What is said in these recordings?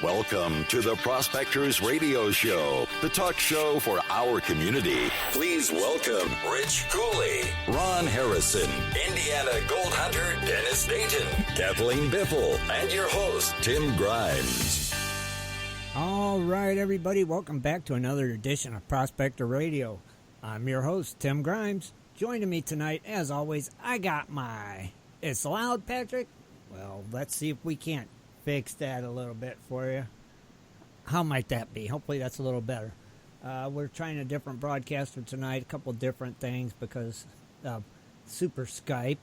Welcome to the Prospectors Radio Show, the talk show for our community. Please welcome Rich Cooley, Ron Harrison, Indiana Gold Hunter Dennis Dayton, Kathleen Biffle, and your host, Tim Grimes. All right, everybody, welcome back to another edition of Prospector Radio. I'm your host, Tim Grimes. Joining me tonight, as always, I got my... It's loud, Patrick? Well, let's see if we can't fix that a little bit for you. How might that be? Hopefully that's a little better. We're trying a different broadcaster tonight, a couple different things because Super Skype,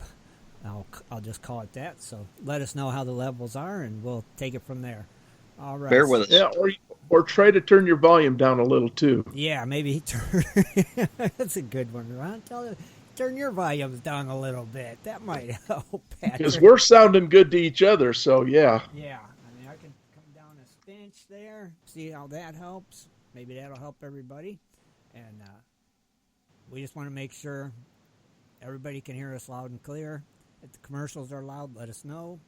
I'll just call it that. So let us know how the levels are, and we'll take it from there. All right. Bear with us. Yeah, or try to turn your volume down a little, too. Yeah, maybe that's a good one, Ron. Turn your volumes down a little bit. That might help, Patrick. Because we're sounding good to each other, so yeah. Yeah, I mean, I can come down a pinch there, see how that helps. Maybe that'll help everybody. And we just want to make sure everybody can hear us loud and clear. If the commercials are loud, let us know,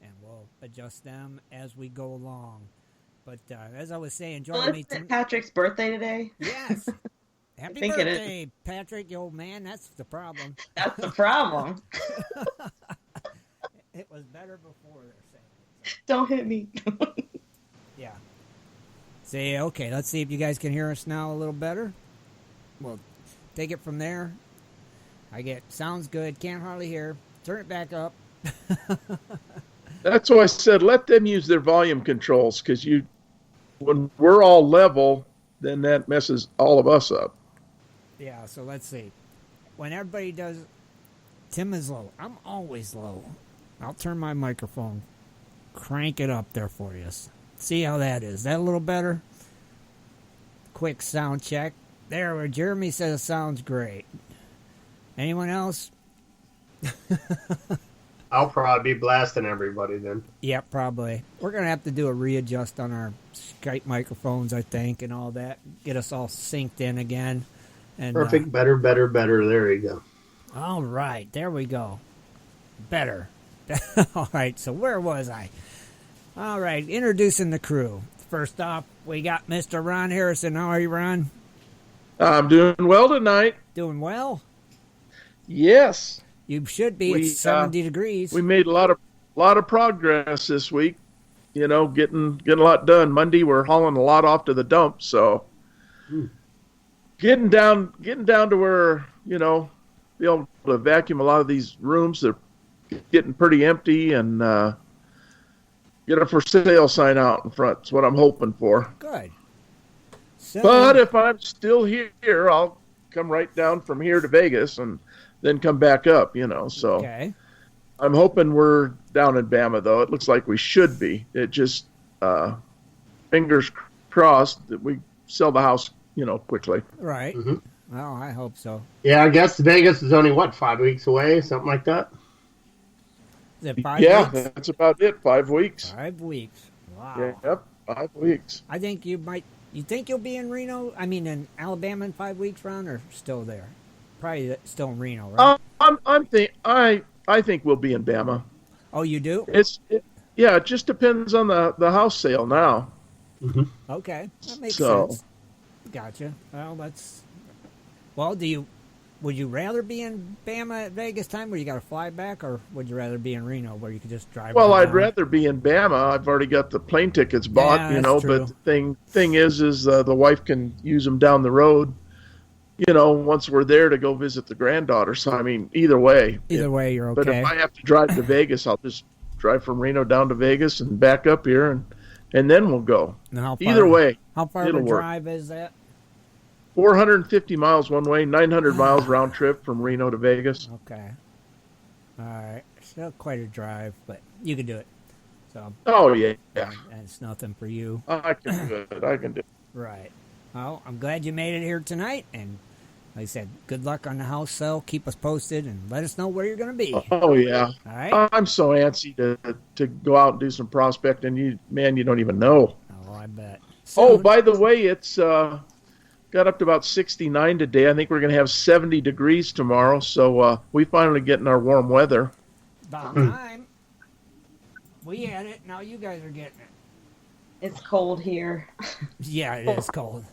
and we'll adjust them as we go along. But as I was saying, joining me... It's Patrick's birthday today. Yes. Happy birthday, Patrick, you old man. That's the problem. That's the problem. It was better before, they're saying. So. Don't hit me. Yeah. Say, okay, let's see if you guys can hear us now a little better. We'll take it from there. Sounds good, can't hardly hear. Turn it back up. That's why I said let them use their volume controls, because when we're all level, then that messes all of us up. Yeah, so let's see. When everybody does, Tim is low. I'm always low. I'll turn my microphone, crank it up there for you. See how that is. That a little better? Quick sound check. There, where Jeremy says sounds great. Anyone else? I'll probably be blasting everybody then. Yeah, probably. We're going to have to do a readjust on our Skype microphones, I think, and all that. Get us all synced in again. And, perfect. Better. There you go. All right. There we go. Better. All right. So where was I? All right. Introducing the crew. First off, we got Mr. Ron Harrison. How are you, Ron? I'm doing well tonight. Doing well? Yes. You should be. It's 70 degrees. We made a lot of progress this week. You know, getting a lot done. Monday we're hauling a lot off to the dump, so getting down to where, you know, be able to vacuum a lot of these rooms. They're getting pretty empty, and get a for sale sign out in front. That's what I'm hoping for. Good. So, but if I'm still here, I'll come right down from here to Vegas and then come back up, you know. So okay. I'm hoping we're down in Bama, though. It looks like we should be. It just, fingers crossed that we sell the house, you know, quickly. Right. Mm-hmm. Well, I hope so. Yeah, I guess Vegas is only, 5 weeks away? Something like that? Is it 5 weeks? weeks? That's about it. 5 weeks. 5 weeks. Wow. Yeah, yep, 5 weeks. I think you think you'll be in Reno? I mean, in Alabama in 5 weeks, Ron, or still there? Probably still in Reno, right? I think we'll be in Bama. Oh, you do? It just depends on the house sale now. Mm-hmm. Okay, that makes sense. Gotcha. Well, would you rather be in Bama at Vegas time where you got to fly back, or would you rather be in Reno where you could just drive? Well, I'd rather be in Bama. I've already got the plane tickets bought, yeah, you know. True. But the thing is the wife can use them down the road, you know, once we're there to go visit the granddaughter. So, I mean, either way, you're okay. But if I have to drive to Vegas, I'll just drive from Reno down to Vegas and back up here, and then we'll go. Either way, how far of a drive is that? 450 miles one way, 900 miles round trip from Reno to Vegas. Okay. All right. Still quite a drive, but you can do it. So. Oh, yeah. And it's nothing for you. I can do it. I can do it. Right. Well, I'm glad you made it here tonight, and like I said, good luck on the house sale. Keep us posted, and let us know where you're going to be. Oh, yeah. All right? I'm so antsy to go out and do some prospecting. You don't even know. Oh, I bet. So, by the way, it's got up to about 69 today. I think we're going to have 70 degrees tomorrow, so we finally getting our warm weather. About time. We had it. Now you guys are getting it. It's cold here. Yeah, it is cold.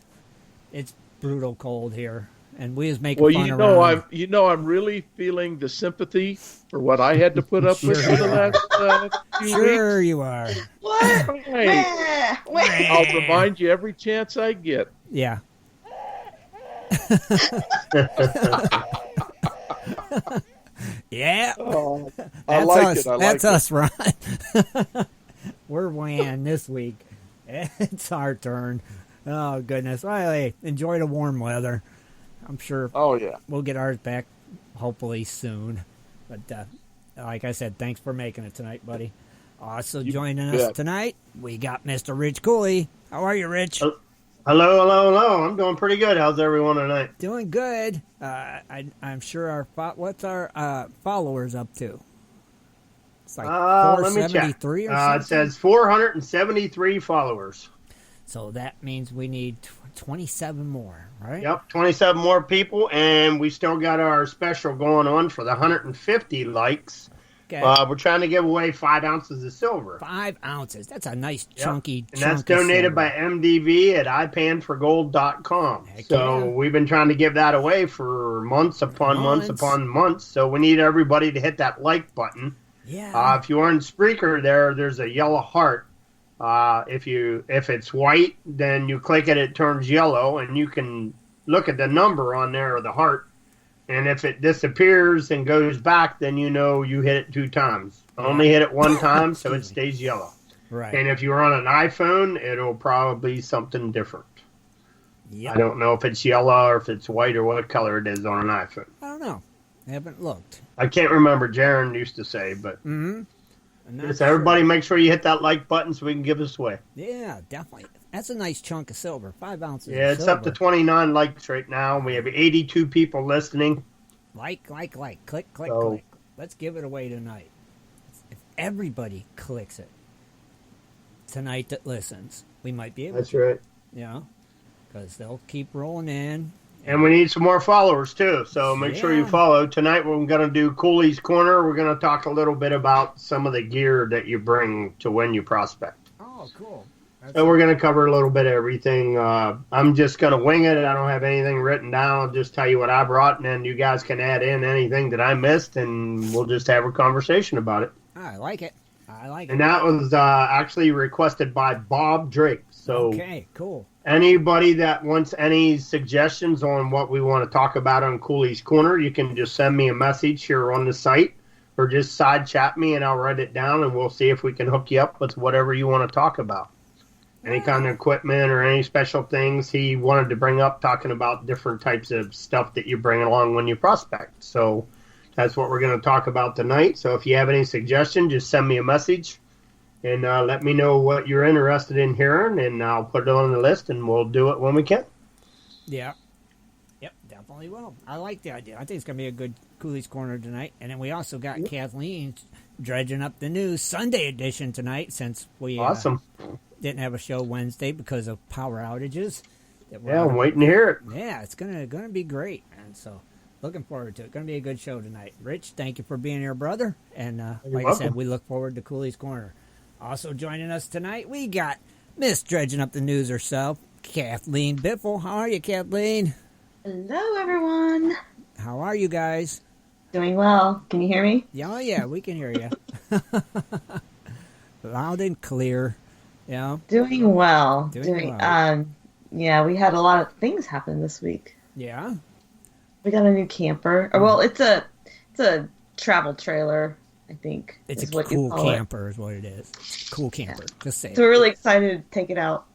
It's brutal cold here, and we was making Well, fun around. I'm really feeling the sympathy for what I had to put up with for the last few Sure, weeks. you are. What? Hey, Wah. I'll remind you every chance I get. Yeah. Yeah. Oh, That's I like us. it. I That's like us, Ron. We're weighing this week. It's our turn. Oh, goodness. Well, hey, enjoy the warm weather. I'm sure it. Oh yeah. we'll get ours back hopefully soon. But like I said, thanks for making it tonight, buddy. Also joining us bet. tonight, we got Mr. Rich Cooley. How are you, Rich? Hello. I'm doing pretty good. How's everyone tonight? Doing good. I'm sure what's our followers up to? It's like Let me check. 473 or something. It says 473 followers. So that means we need 27 more, right? Yep, 27 more people, and we still got our special going on for the 150 likes. Okay. We're trying to give away 5 ounces of silver. 5 ounces. That's a nice Yep. chunky And that's chunk of donated silver. by MDV at ipanforgold.com. Heck So yeah. we've been trying to give that away for months upon months Months. upon months. So we need everybody to hit that like button. Yeah. If you're on Spreaker, there's a yellow heart. If it's white, then you click it, it turns yellow, and you can look at the number on there of the heart. And if it disappears and goes back, then you know you hit it 2 times. Only hit it 1 time, so it Excuse me. stays yellow. right. And if you're on an iPhone, it'll probably be something different. Yep. I don't know if it's yellow or if it's white or what color it is on an iPhone. I don't know. I haven't looked. I can't remember. Jaron used to say, but Mm-hmm. I'm not so everybody sure. make sure you hit that like button so we can give this away. Yeah, definitely. That's a nice chunk of silver. 5 ounces. Yeah, of it's up to silver. 29 likes right now. We have 82 people listening. Like. Click. So- Click. Let's give it away tonight. If everybody clicks it tonight that listens, we might be able That's to. right. You know, because they'll keep rolling in. And we need some more followers, too. So make sure you Yeah. follow. Tonight we're going to do Cooley's Corner. We're going to talk a little bit about some of the gear that you bring to when you prospect. Oh, cool. So we're going to cover a little bit of everything. I'm just going to wing it. I don't have anything written down. I'll just tell you what I brought, and then you guys can add in anything that I missed, and we'll just have a conversation about it. I like it. And that was actually requested by Bob Drake. So Okay, cool. anybody that wants any suggestions on what we want to talk about on Cooley's Corner, you can just send me a message here on the site or just side chat me, and I'll write it down, and we'll see if we can hook you up with whatever you want to talk about. Any kind of equipment or any special things he wanted to bring up, talking about different types of stuff that you bring along when you prospect. So that's what we're going to talk about tonight. So if you have any suggestions, just send me a message and let me know what you're interested in hearing, and I'll put it on the list, and we'll do it when we can. Yeah. Yep, definitely will. I like the idea. I think it's going to be a good Cooley's Corner tonight. And then we also got Kathleen dredging up the news Sunday edition tonight, since we Awesome. didn't have a show Wednesday because of power outages. Yeah, I'm waiting to hear it. Yeah, it's gonna be great, man. So looking forward to it. Gonna be a good show tonight. Rich, thank you for being here, brother. And like I said, welcome. we look forward to Cooley's Corner. Also joining us tonight, we got Miss Dredging Up the News herself, Kathleen Biffle. How are you, Kathleen? Hello, everyone. How are you guys? Doing well. Can you hear me? Yeah, oh yeah, we can hear you. Loud and clear. Yeah. Doing well. Doing well. Yeah, we had a lot of things happen this week. Yeah. We got a new camper. Or, well, it's a travel trailer, I think. It's is a what you cool call it. camper is what it is. Cool camper. Just say So it. we're really excited to take it out.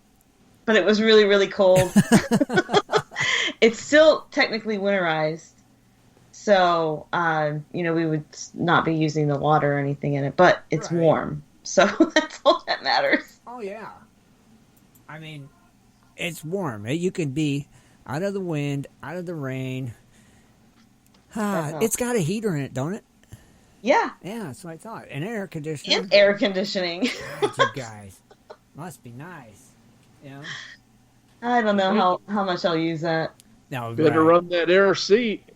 But it was really, really cold. It's still technically winterized. So, we would not be using the water or anything in it. But it's Right. warm. So that's all that matters. Oh, yeah. I mean, it's warm. You can be out of the wind, out of the rain. It's got a heater in it, don't it? Yeah. Yeah, that's what I thought. An air conditioner. And air conditioning. God, you guys. Must be nice. Yeah. I don't know how much I'll use that. No, Better right. run that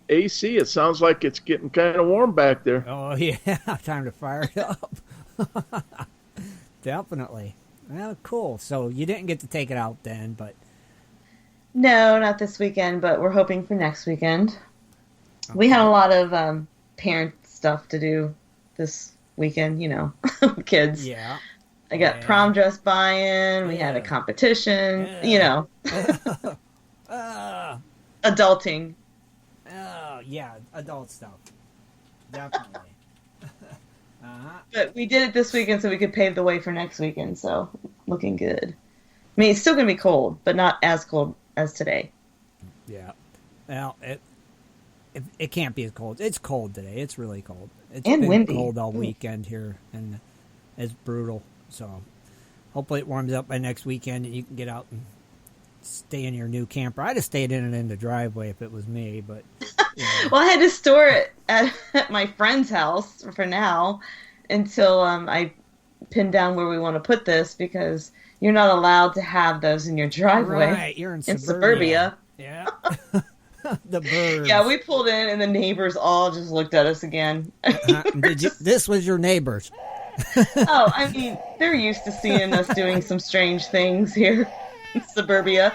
AC. It sounds like it's getting kind of warm back there. Oh, yeah. Time to fire it up. Definitely. Well, cool. So you didn't get to take it out then, but No, not this weekend, but we're hoping for next weekend. Okay. We had a lot of parent stuff to do this weekend, kids. Yeah. I got prom dress buy-in. We had a competition, adulting. Oh, yeah, adult stuff. Definitely. But we did it this weekend so we could pave the way for next weekend, so looking good. I mean, it's still going to be cold, but not as cold as today. Yeah. Well, it can't be as cold. It's cold today. It's really cold. It's and been windy. Cold all weekend here, and it's brutal. So hopefully it warms up by next weekend and you can get out and stay in your new camper. I'd have stayed in the driveway if it was me, but well, I had to store it at my friend's house for now until I pin down where we want to put this, because you're not allowed to have those in your driveway. Right, you're in suburbia. Yeah. The birds. Yeah, we pulled in and the neighbors all just looked at us again. This was your neighbors. Oh, I mean, they're used to seeing us doing some strange things here in suburbia.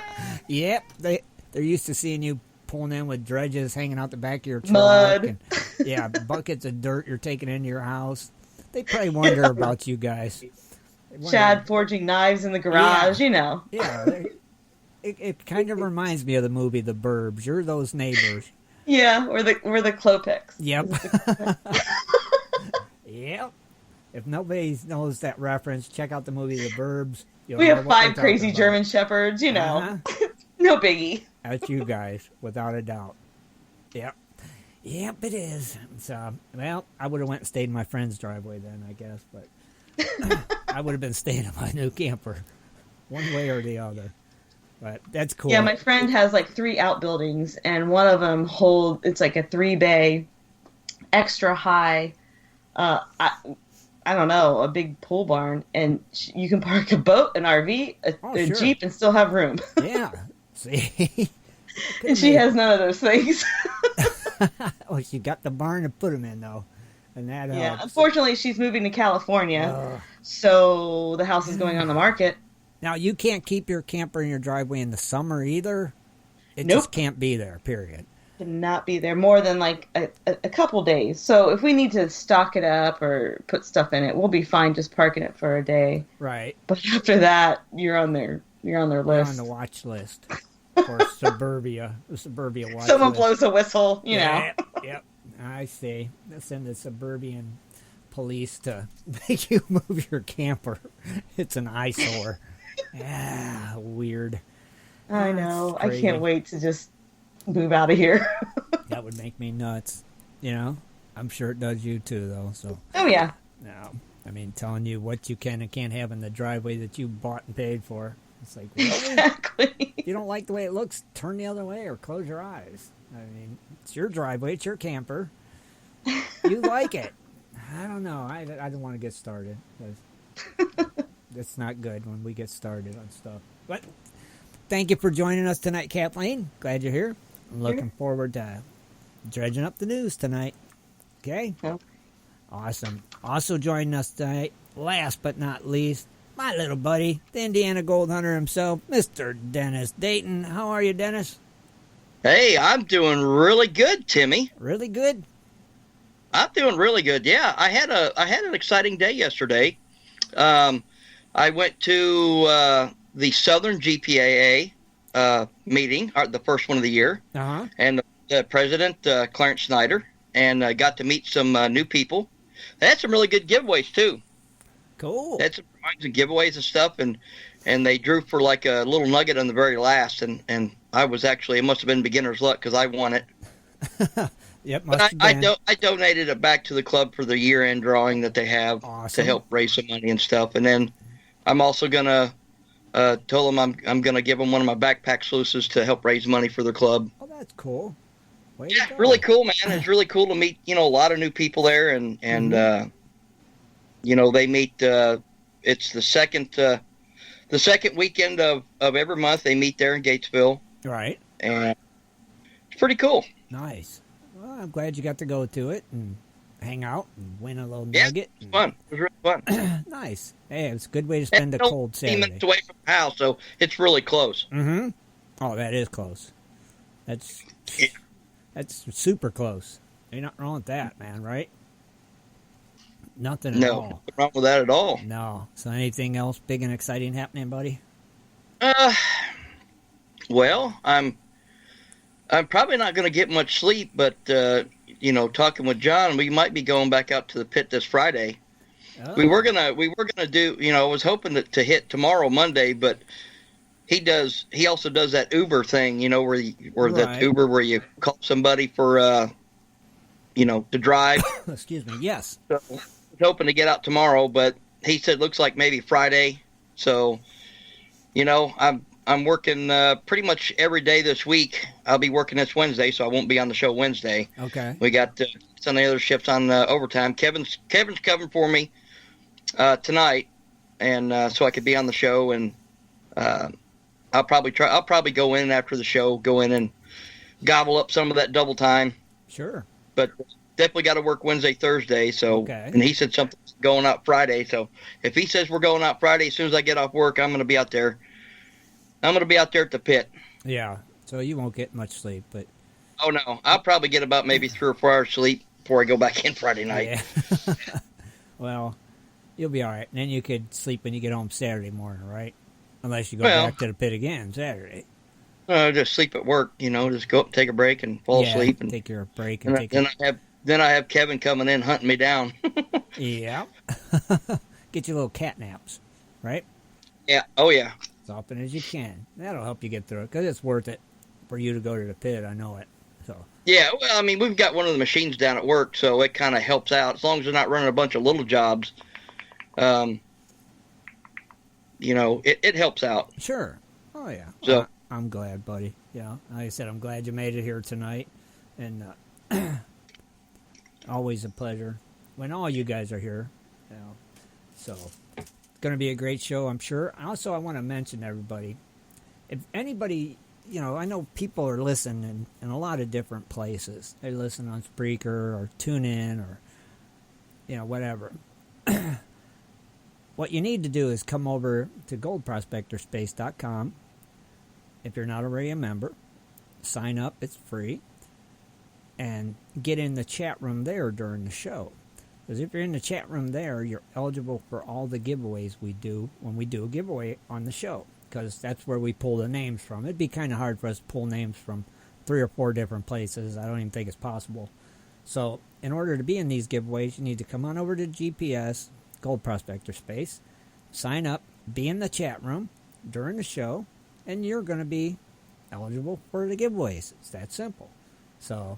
Yep, they're used to seeing you pulling in with dredges hanging out the back of your truck. Mud. And, buckets of dirt you're taking into your house. They probably wonder about you guys. Chad forging knives in the garage, Yeah. It kind of reminds me of the movie The Burbs. You're those neighbors. Yeah, we're the Klopeks. Yep. Yep. If nobody knows that reference, check out the movie The Burbs. We have 5 crazy German shepherds, No biggie. That's you guys, without a doubt. Yep. Yep, it is. So, well, I would have went and stayed in my friend's driveway then, I guess, but I would have been staying in my new camper, one way or the other. But that's cool. Yeah, my friend has like 3 outbuildings, and one of them it's like a 3-bay, extra high, I don't know, a big pool barn, and you can park a boat, an RV, a Jeep, and still have room. Yeah. See? And she has none of those things. Oh, she got the barn to put them in, though. And that helps. Unfortunately, she's moving to California, so the house is going on the market. Now, you can't keep your camper in your driveway in the summer either? It Nope. just can't be there, period. Cannot be there more than like a couple days. So if we need to stock it up or put stuff in it, we'll be fine just parking it for a day. Right. But after that, you're on their list. You're on the watch list for Suburbia. The Suburbia watch Someone list. blows a whistle, know. Yep. I see. They'll send the suburban police to make you move your camper. It's an eyesore. Yeah, weird. I know. I can't wait to just move out of here. That would make me nuts. I'm sure it does you too, though. So. Oh, yeah. No. I mean, telling you what you can and can't have in the driveway that you bought and paid for. It's like, really? Exactly. You don't like the way it looks, turn the other way or close your eyes. I mean, it's your driveway, it's your camper. You like it. I don't know. I don't want to get started. It's not good when we get started on stuff. But thank you for joining us tonight, Kathleen. Glad you're here. I'm looking forward to dredging up the news tonight. Okay? Oh. Awesome. Also joining us tonight, last but not least, my little buddy, the Indiana Gold Hunter himself, Mr. Dennis Dayton. How are you, Dennis? Hey, I'm doing really good, Timmy. Really good? I'm doing really good. Yeah, I had an exciting day yesterday. I went to the Southern GPAA meeting, the first one of the year, and the president, Clarence Snyder, and got to meet some new people. They had some really good giveaways too. Cool. They had some prizes and giveaways and stuff, and they drew for like a little nugget on the very last, and I was actually, it must have been beginner's luck because I won it. Yep, but I donated it back to the club for the year-end drawing that they have to help raise some money and stuff. And then I'm also gonna tell them I'm gonna give them one of my backpack sluices to help raise money for their club. Oh, that's cool. Yeah, really cool, man. It's really cool to meet a lot of new people there, and they meet. It's the second weekend of every month they meet there in Gatesville. Right. And it's pretty cool. Nice. Well, I'm glad you got to go to it, and hang out and win a little Yeah, nugget. it was fun. It was really fun. Nice. Hey, it's a good way to spend a It's cold 15 Saturday. minutes away from the house, so it's really close. Mm-hmm. Oh, that is close. Yeah. That's super close. Ain't nothing wrong with that, man, right? Nothing at No, all. nothing wrong with that at all. No. So anything else big and exciting happening, buddy? Well, I'm probably not going to get much sleep, but talking with John, we might be going back out to the pit this Friday. Oh. We were gonna do. I was hoping to hit tomorrow, Monday, but he also does that Uber thing. Where that Right. Uber where you call somebody for to drive. Excuse me. Yes. So, I was hoping to get out tomorrow, but he said looks like maybe Friday. So, I'm working pretty much every day this week. I'll be working this Wednesday, so I won't be on the show Wednesday. Okay. We got some of the other shifts on overtime. Kevin's covering for me tonight, and so I could be on the show. And I'll probably go in after the show, go in and gobble up some of that double time. Sure. But definitely got to work Wednesday, Thursday. So, Okay. And he said something's going out Friday. So if he says we're going out Friday, as soon as I get off work, I'm going to be out there. I'm going to be out there at the pit. Yeah. So you won't get much sleep, but Oh, no. I'll probably get about maybe 3 or 4 hours sleep before I go back in Friday night. yeah. Well, you'll be all right. And then you could sleep when you get home Saturday morning, right? Unless you go back to the pit again Saturday. Just sleep at work, just go up, take a break, and fall asleep. And take your break. And then I have Kevin coming in hunting me down. Yeah. Get your little cat naps, right? Yeah. Oh, yeah. As often as you can. That'll help you get through it because it's worth it for you to go to the pit. I know it. So. Yeah. Well, I mean, we've got one of the machines down at work, so it kind of helps out as long as they're not running a bunch of little jobs. It helps out. Sure. Oh yeah. So well, I'm glad, buddy. Yeah. Like I said, I'm glad you made it here tonight, and always a pleasure when all you guys are here. So it's going to be a great show, I'm sure. Also, I want to mention everybody. If anybody, I know people are listening in a lot of different places. They listen on Spreaker or TuneIn or whatever. What you need to do is come over to goldprospectorspace.com. If you're not already a member, sign up. It's free. And get in the chat room there during the show. Because if you're in the chat room there, you're eligible for all the giveaways we do when we do a giveaway on the show. Because that's where we pull the names from. It'd be kind of hard for us to pull names from 3 or 4 different places. I don't even think it's possible. So in order to be in these giveaways, you need to come on over to GPS, Gold Prospector Space, sign up, be in the chat room during the show, and you're going to be eligible for the giveaways. It's that simple. So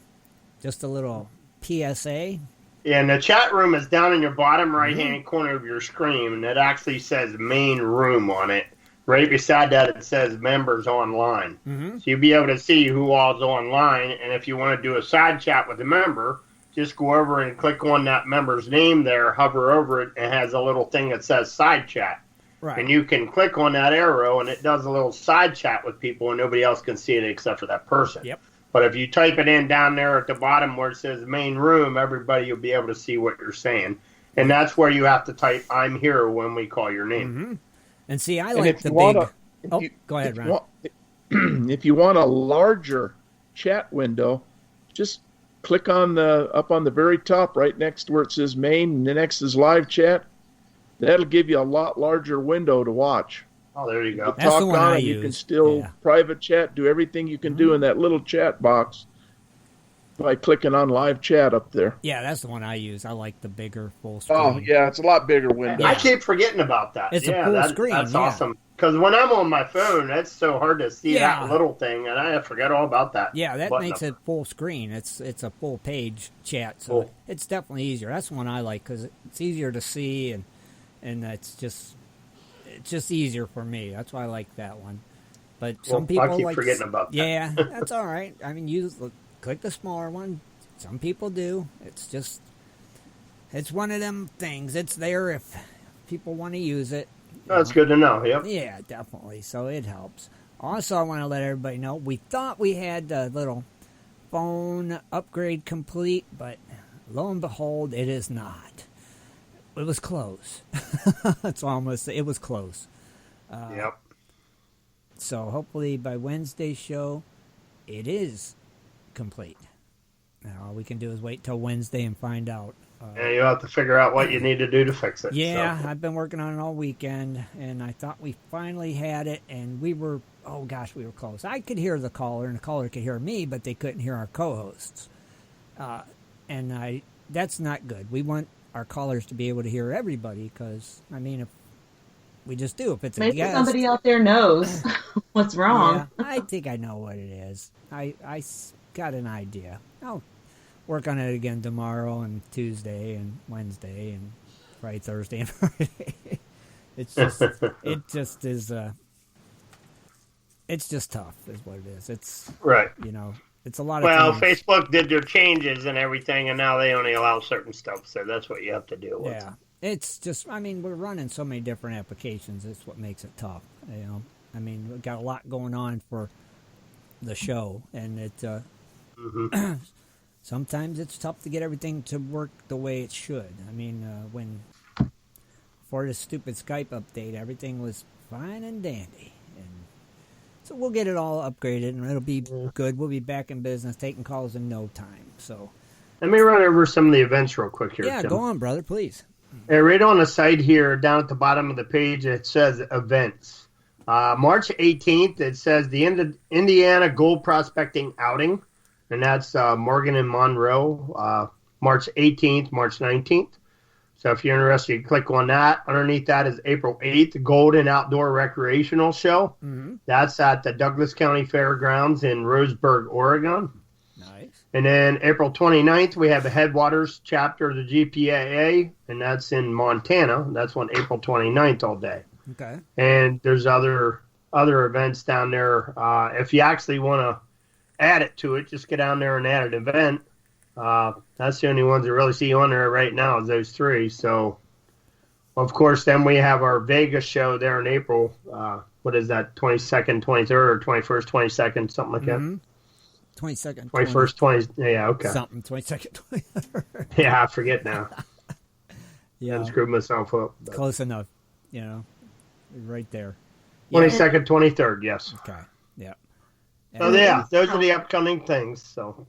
just a little PSA. Yeah, and the chat room is down in your bottom right-hand corner of your screen, and it actually says main room on it. Right beside that, it says members online. Mm-hmm. So you'll be able to see who all's online, and if you want to do a side chat with a member, just go over and click on that member's name there, hover over it, and it has a little thing that says side chat. Right. And you can click on that arrow, and it does a little side chat with people, and nobody else can see it except for that person. Yep. But if you type it in down there at the bottom where it says main room, everybody will be able to see what you're saying. And that's where you have to type, I'm here when we call your name. Mm-hmm. And see, I And like if the you big... wanna- go ahead, Ron. If you want a larger chat window, just click on up on the very top right next to where it says main, and the next is live chat. That'll give you a lot larger window to watch. Oh, there you go. That's the Talk one on I it. You use. can still Yeah. private chat, do everything you can do in that little chat box by clicking on live chat up there. Yeah, that's the one I use. I like the bigger full screen. Oh, yeah, it's a lot bigger window. I keep forgetting about that. It's a full screen, That's yeah. awesome. Because when I'm on my phone, it's so hard to see Yeah. that little thing, and I forget all about that. Yeah, that button makes up. it full screen. It's a full page chat, so Cool. it's definitely easier. That's the one I like because it's easier to see and it's just easier for me. That's why I like that one. But some Well, people I keep like forgetting about that. Yeah, that's all right. I mean, click the smaller one. Some people do. It's one of them things. It's there if people want to use it. That's good to know. Yep. Yeah, definitely. So it helps. Also, I want to let everybody know we thought we had the little phone upgrade complete, but lo and behold, it is not. It was close. That's all I'm going to say. It was close. Yep. So hopefully by Wednesday's show, it is complete. Now all we can do is wait till Wednesday and find out. And you have to figure out what you need to do to fix it. Yeah, so. I've been working on it all weekend, and I thought we finally had it, and we were close. I could hear the caller, and the caller could hear me, but they couldn't hear our co-hosts. And that's not good. We want our callers to be able to hear everybody, because, I mean, if we just do. If it's a Maybe guest, somebody out there knows what's wrong. Yeah, I think I know what it is. I got an idea. I'll work on it again tomorrow and Tuesday and Wednesday and Friday, Thursday, and Friday. It just is. It's just tough, is what it is. It's right. It's a lot of. Well, things. Facebook did their changes and everything, and now they only allow certain stuff. So that's what you have to deal with. Yeah, it's just. I mean, we're running so many different applications. It's what makes it tough. I mean, we've got a lot going on for the show, and it. Sometimes it's tough to get everything to work the way it should. I mean, when for this stupid Skype update, everything was fine and dandy. And so we'll get it all upgraded, and it'll be good. We'll be back in business, taking calls in no time. So let me run over some of the events real quick here. Yeah, Tim. go on, brother, please. Right on the side here, down at the bottom of the page, it says events. March 18th, it says the Indiana Gold Prospecting Outing. And that's Morgan and Monroe, March 18th, March 19th. So if you're interested, you click on that. Underneath that is April 8th, Golden Outdoor Recreational Show. Mm-hmm. That's at the Douglas County Fairgrounds in Roseburg, Oregon. Nice. And then April 29th, we have the Headwaters chapter of the GPAA, and that's in Montana. That's on April 29th all day. Okay. And there's other events down there. If you actually want to add it to it, just get down there and add an event. That's the only ones that really see on there right now is those three. So, of course, then we have our Vegas show there in April. What is that, 22nd, 23rd, or 21st, 22nd, something like that? 22nd. 21st, 20. Yeah, okay. Something, 22nd, 23rd. Yeah, I forget now. Yeah. I screwed myself up. But. Close enough, right there. 22nd, 23rd, yes. Okay, yeah. So, yeah, those are the upcoming things, so...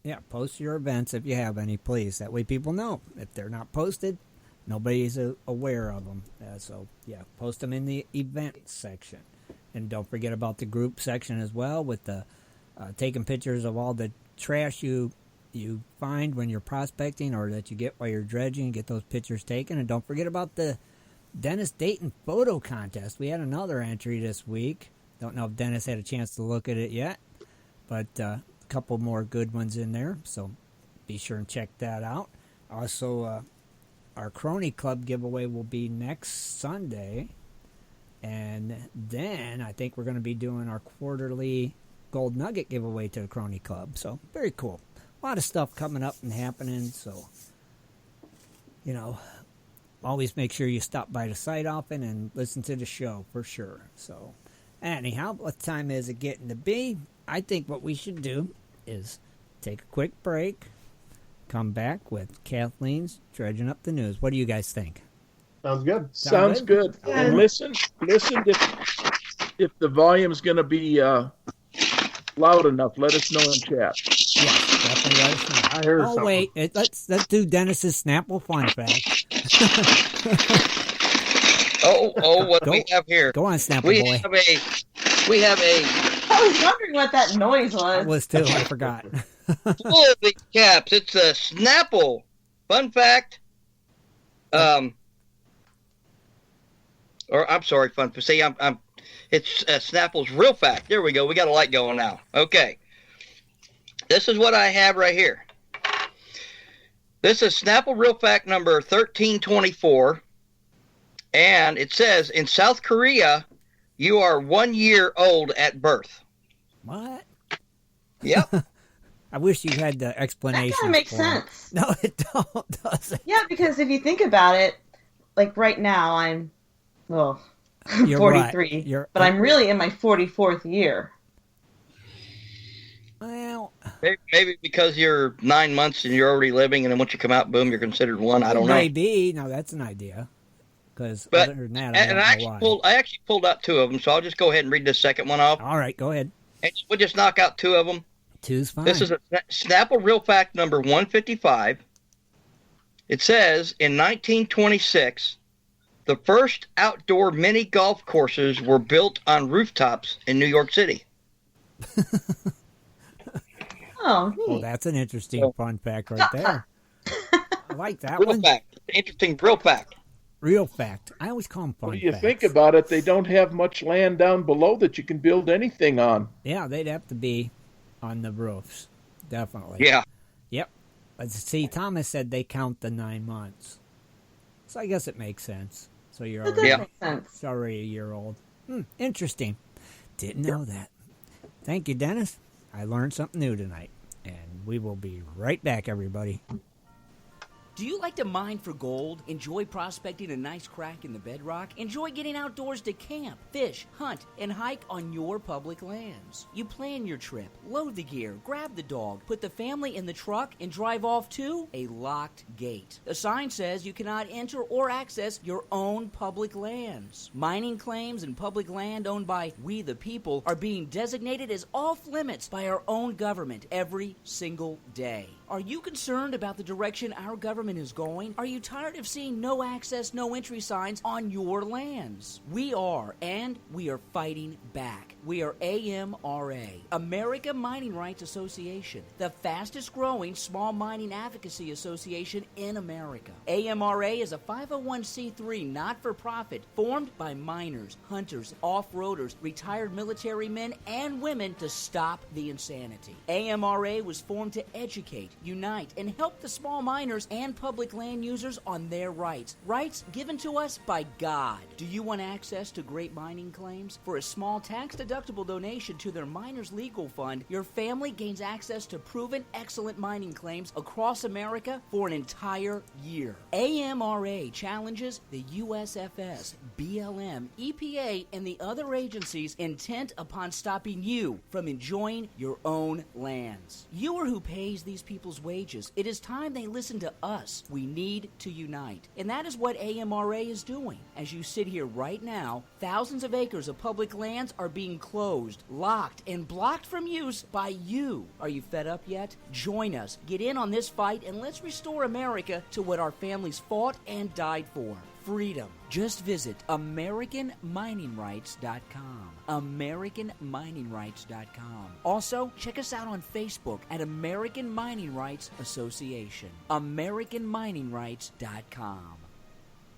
Yeah, post your events if you have any, please. That way people know. If they're not posted, nobody's aware of them. So, yeah, post them in the event section. And don't forget about the group section as well with the taking pictures of all the trash you find when you're prospecting or that you get while you're dredging. Get those pictures taken. And don't forget about the Dennis Dayton photo contest. We had another entry this week. Don't know if Dennis had a chance to look at it yet, but a couple more good ones in there, so be sure and check that out. Also, our Crony Club giveaway will be next Sunday, and then I think we're going to be doing our quarterly Gold Nugget giveaway to the Crony Club, so very cool. A lot of stuff coming up and happening, so, always make sure you stop by the site often and listen to the show for sure, so... Anyhow, what time is it getting to be? I think what we should do is take a quick break, come back with Kathleen's Dredging Up the News. What do you guys think? Sounds good. Sounds good. And listen if the volume's going to be loud enough, let us know in chat. Yes, definitely let us know. I heard something. Wait, let's do Dennis's Snapple fun fact. What do we have here? Go on, Snapple we boy. Have a I was wondering what that noise was. I was too. I forgot. full of big caps. It's a Snapple fun fact. Or I'm sorry, fun. See, it's Snapple's real fact. There we go. We got a light going now. Okay. This is what I have right here. This is Snapple real fact number 1324. And it says, in South Korea, you are 1 year old at birth. What? Yep. I wish you had the explanation. That kind of makes sense. No, it doesn't. Yeah, because if you think about it, like right now, I'm 43, right. but I'm really in my 44th year. Well, Maybe because you're 9 months and you're already living, and then once you come out, boom, you're considered one. I don't know. Maybe. No, that's an idea. Because other than that, I don't know why. I actually pulled out 2 of them, so I'll just go ahead and read this second one off. All right, go ahead. And we'll just knock out 2 of them. 2's fine. This is a Snapple Real Fact number 155. It says, in 1926, the first outdoor mini golf courses were built on rooftops in New York City. Oh, neat. Well, that's an interesting fun fact right there. I like that Real one. fact. Interesting real fact. Real fact. I always call them fun What do you facts. think about it? They don't have much land down below that you can build anything on. Yeah, they'd have to be on the roofs. Definitely. Yeah. Yep. But see, Thomas said they count the 9 months. So I guess it makes sense. So you're That already, does make sense. it's already a year old. Interesting. Didn't know that. Thank you, Dennis. I learned something new tonight. And we will be right back, everybody. Do you like to mine for gold? Enjoy prospecting a nice crack in the bedrock? Enjoy getting outdoors to camp, fish, hunt, and hike on your public lands? You plan your trip, load the gear, grab the dog, put the family in the truck, and drive off to a locked gate. The sign says you cannot enter or access your own public lands. Mining claims and public land owned by we the people are being designated as off limits by our own government every single day. Are you concerned about the direction our government is going? Are you tired of seeing no access, no entry signs on your lands? We are, and we are fighting back. We are AMRA, America Mining Rights Association, the fastest growing small mining advocacy association in America. AMRA is a 501c3 not-for-profit formed by miners, hunters, off-roaders, retired military men, and women to stop the insanity. AMRA was formed to educate, unite, and help the small miners and public land users on their rights. Rights given to us by God. Do you want access to great mining claims? For a small tax-deductible donation to their Miners Legal Fund, your family gains access to proven excellent mining claims across America for an entire year. AMRA challenges the USFS, BLM, EPA, and the other agencies intent upon stopping you from enjoying your own lands. You are who pays these people's wages. It is time they listen to us. We need to unite. And that is what AMRA is doing. As you sit here right now, thousands of acres of public lands are being closed, locked, and blocked from use by you. Are you fed up yet? Join us. Get in on this fight and let's restore America to what our families fought and died for. Freedom. Just visit AmericanMiningRights.com. AmericanMiningRights.com. Also, check us out on Facebook at American Mining Rights Association. AmericanMiningRights.com.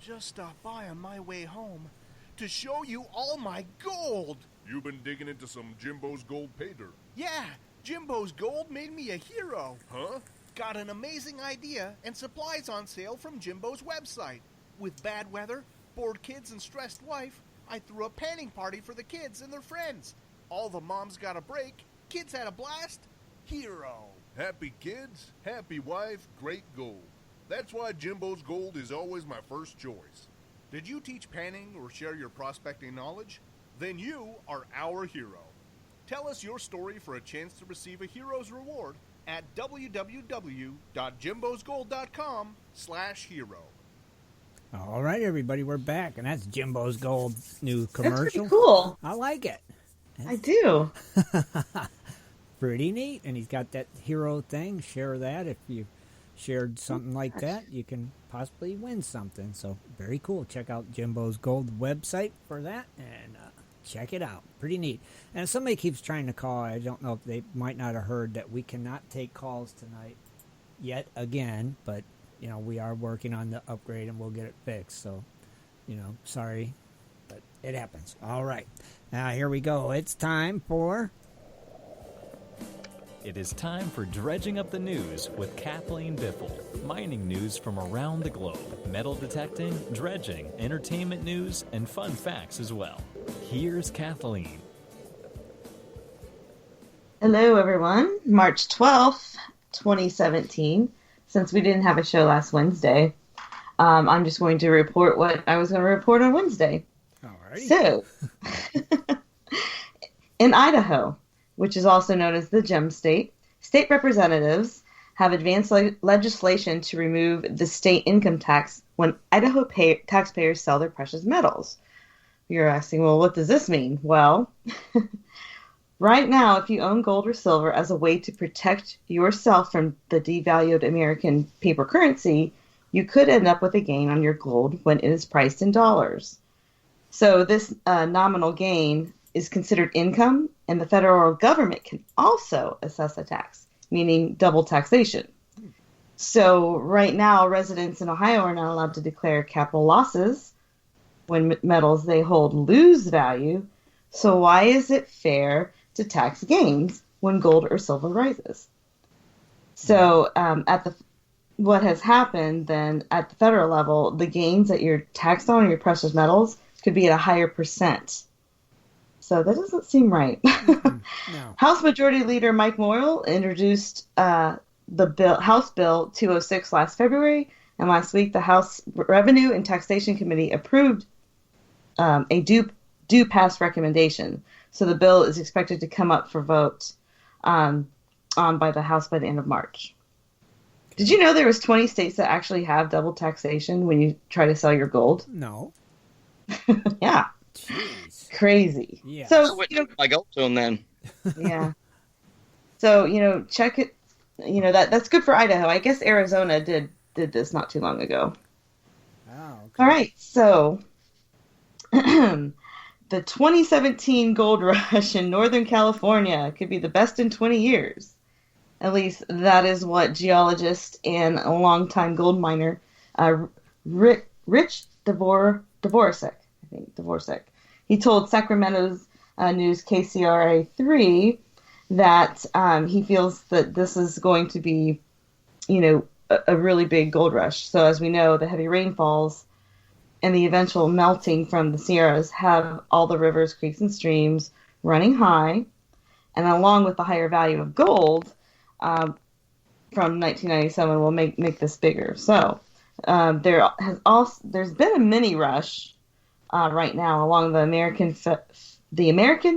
Just stopped by on my way home to show you all my gold. You've been digging into some Jimbo's gold pay dirt. Yeah, Jimbo's Gold made me a hero. Huh? Got an amazing idea and supplies on sale from Jimbo's website. With bad weather, bored kids, and stressed wife, I threw a panning party for the kids and their friends. All the moms got a break, kids had a blast. Hero. Happy kids, happy wife, great gold. That's why Jimbo's Gold is always my first choice. Did you teach panning or share your prospecting knowledge? Then you are our hero. Tell us your story for a chance to receive a hero's reward at www.jimbosgold.com/hero. All right, everybody, we're back, and that's Jimbo's Gold's new commercial. That's pretty cool. I like it. I do. Pretty neat, and he's got that hero thing. Share that. If you shared something like that, you can possibly win something. So very cool. Check out Jimbo's Gold website for that, and check it out. Pretty neat. And if somebody keeps trying to call, I don't know if they might not have heard that we cannot take calls tonight yet again, but you know, we are working on the upgrade and we'll get it fixed. So, you know, sorry, but it happens. All right. Now, here we go. It's time for... It is time for Dredging Up the News with Kathleen Biffle. Mining news from around the globe. Metal detecting, dredging, entertainment news, and fun facts as well. Here's Kathleen. Hello, everyone. March 12th, 2017. Since we didn't have a show last Wednesday, I'm just going to report what I was going to report on Wednesday. Alrighty. So, in Idaho, which is also known as the Gem State, State representatives have advanced legislation to remove the state income tax when Idaho taxpayers sell their precious metals. You're asking, well, what does this mean? Well, right now, if you own gold or silver as a way to protect yourself from the devalued American paper currency, you could end up with a gain on your gold when it is priced in dollars. So this nominal gain is considered income, and the federal government can also assess a tax, meaning double taxation. So right now, residents in Ohio are not allowed to declare capital losses when metals they hold lose value. So why is it fair to tax gains when gold or silver rises? So what has happened then at the federal level, the gains that you're taxed on your precious metals could be at a higher percent. So that doesn't seem right. No. House Majority Leader Mike Moyle introduced the House Bill 206 last February, and last week the House Revenue and Taxation Committee approved a due pass recommendation. So the bill is expected to come up for vote on by the House by the end of March. Did you know there was 20 states that actually have double taxation when you try to sell your gold? No. Yeah. Jeez. Crazy. Yeah. So, I go to them then. yeah. So, check it. That's good for Idaho. I guess Arizona did this not too long ago. Oh, okay. All right. So, the 2017 gold rush in Northern California could be the best in 20 years. At least that is what geologist and a longtime gold miner Rich Dvorak, he told Sacramento's News KCRA3 that he feels that this is going to be, a really big gold rush. So as we know, the heavy rainfalls and the eventual melting from the Sierras have all the rivers, creeks, and streams running high, and along with the higher value of gold from 1997 will make this bigger. So there's been a mini rush right now along the American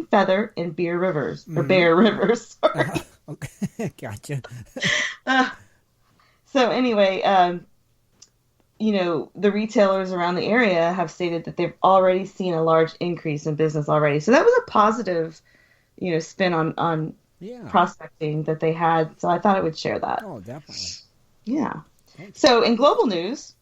Feather and Bear Rivers, or Bear Rivers. Sorry. Okay, gotcha. So anyway, the retailers around the area have stated that they've already seen a large increase in business already. So that was a positive, spin on prospecting that they had. So I thought I would share that. Oh, definitely. Yeah. So in global news,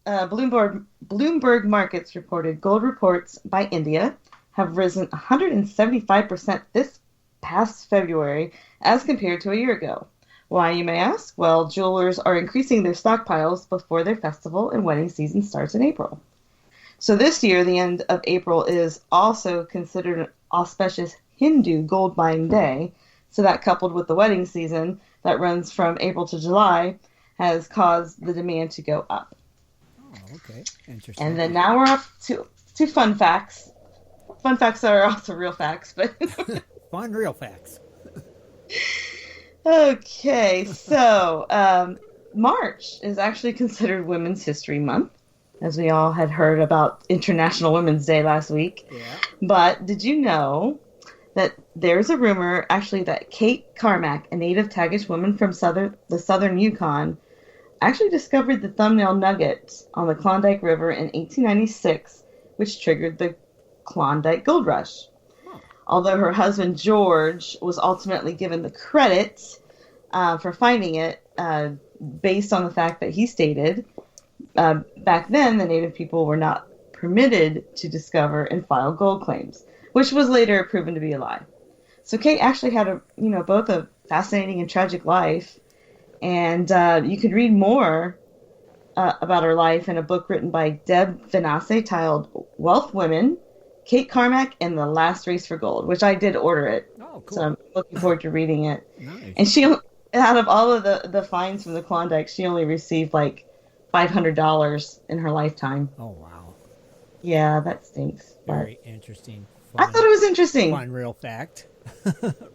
Bloomberg Markets reported gold reports by India have risen 175% this past February as compared to a year ago. Why, you may ask? Well, jewelers are increasing their stockpiles before their festival and wedding season starts in April. So this year, the end of April is also considered an auspicious Hindu gold buying day. So that, coupled with the wedding season that runs from April to July, has caused the demand to go up. Oh, okay. Interesting. And then now we're up to fun facts. Fun facts are also real facts, but fun real facts. Okay, so March is actually considered Women's History Month, as we all had heard about International Women's Day last week. Yeah. But did you know that there's a rumor, actually, that Kate Carmack, a native Tagish woman from the southern Yukon, actually discovered the thumbnail nugget on the Klondike River in 1896, which triggered the Klondike Gold Rush. Although her husband, George, was ultimately given the credit for finding it based on the fact that he stated back then the native people were not permitted to discover and file gold claims, which was later proven to be a lie. So Kate actually had both a fascinating and tragic life, and you could read more about her life in a book written by Deb Vanasse titled Wealth Women, Kate Carmack and the Last Race for Gold, which I did order it. Oh, cool. So I'm looking forward to reading it. Nice. And she, out of all of the finds from the Klondike, she only received like $500 in her lifetime. Oh, wow. Yeah, that stinks. Very interesting. I thought it was interesting. Fun real fact.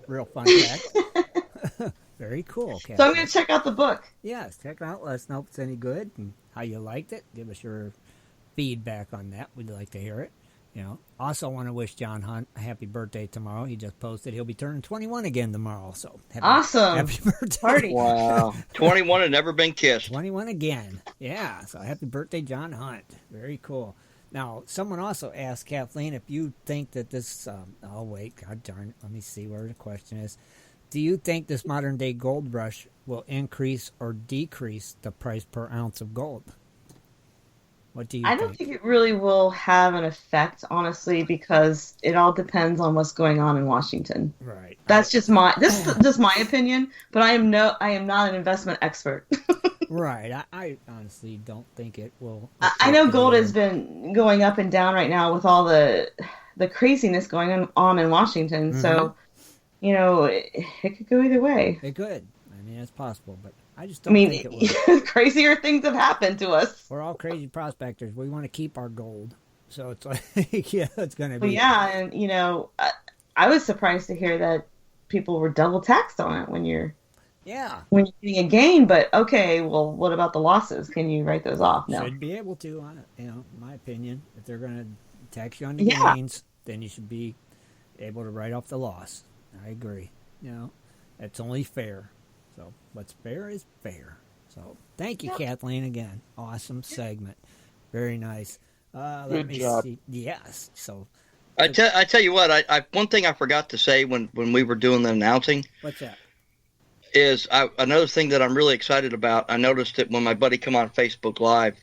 Real fun fact. Very cool, Kathy. So I'm going to check out the book. Yes, check it out. Let us know if it's any good and how you liked it. Give us your feedback on that. We'd like to hear it. You know, also want to wish John Hunt a happy birthday tomorrow. He just posted he'll be turning 21 again tomorrow. So awesome. Happy birthday. Party. Wow. 21 and never been kissed. 21 again. Yeah. So happy birthday, John Hunt. Very cool. Now, someone also asked Kathleen if you think that this, oh, wait, God darn it. Let me see where the question is. Do you think this modern day gold rush will increase or decrease the price per ounce of gold? What do you think? I don't think it really will have an effect, honestly, because it all depends on what's going on in Washington. Right. That's just my opinion, but I am not an investment expert. Right. I honestly don't think it will. I know gold has been going up and down right now with all the craziness going on in Washington. Mm-hmm. So, you know, it could go either way. It could. I mean, it's possible, but I just don't think it will. Crazier things have happened to us. We're all crazy prospectors. We want to keep our gold. So it's like, yeah, it's going to be. Well, yeah, and, you know, I was surprised to hear that people were double taxed on it when you're getting a gain. But, okay, well, what about the losses? Can you write those off? No. Should be able to, on it, you know, in my opinion. If they're going to tax you on the gains, then you should be able to write off the loss. I agree. You know, it's only fair. So what's fair is fair. So thank you, Kathleen, again. Awesome segment. Very nice. Good job. See. Yes. So I tell you what, I one thing I forgot to say when we were doing the announcing. What's that? Is another thing that I'm really excited about. I noticed it when my buddy come on Facebook Live,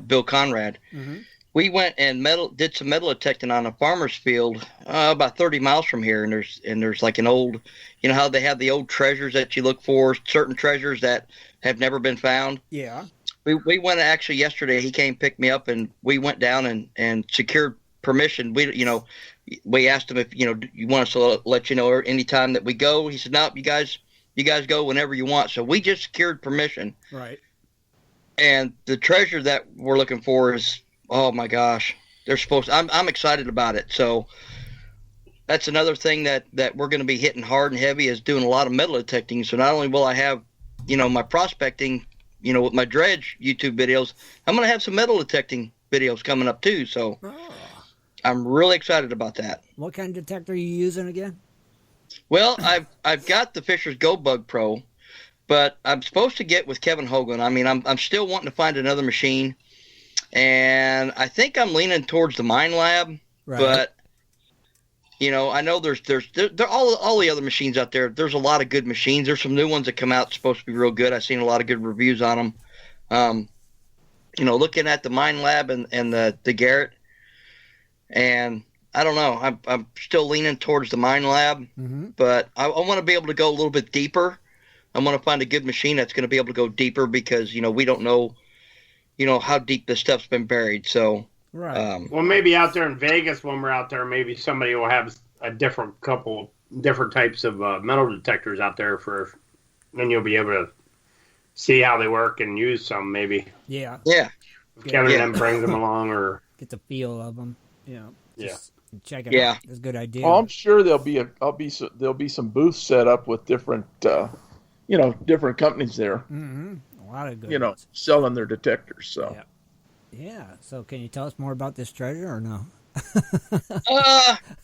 Bill Conrad. Mm-hmm. We went and did some metal detecting on a farmer's field about 30 miles from here, and there's like an old, you know how they have the old treasures that you look for, certain treasures that have never been found. Yeah. We went actually yesterday. He came pick me up, and we went down and secured permission. We asked him if you want us to let you know any time that we go. He said, no, you guys go whenever you want. So we just secured permission. Right. And the treasure that we're looking for is. Oh my gosh, they're supposed to, I'm excited about it. So that's another thing that we're going to be hitting hard and heavy is doing a lot of metal detecting. So not only will I have, my prospecting, with my dredge YouTube videos, I'm going to have some metal detecting videos coming up too. So I'm really excited about that. What kind of detector are you using again? Well, I've got the Fisher's Go Bug Pro, but I'm supposed to get with Kevin Hogan. I mean, I'm still wanting to find another machine. And I think I'm leaning towards the Mine Lab, right. But I know there's all the other machines out there. There's a lot of good machines. There's some new ones that come out supposed to be real good. I've seen a lot of good reviews on them. Looking at the Mine Lab and the Garrett, and I don't know. I'm still leaning towards the Mine Lab, mm-hmm. But I want to be able to go a little bit deeper. I want to find a good machine that's going to be able to go deeper because we don't know. How deep this stuff's been buried. So, right. Well, maybe out there in Vegas when we're out there, maybe somebody will have a couple different types of metal detectors out there then you'll be able to see how they work and use some maybe. Yeah. Yeah. If Kevin and them brings them along or get the feel of them. Check it out. It's a good idea. Well, I'm sure there'll be some booths set up with different, different companies there. Mm-hmm. A lot of good selling their detectors. So, yeah. So, can you tell us more about this treasure or no?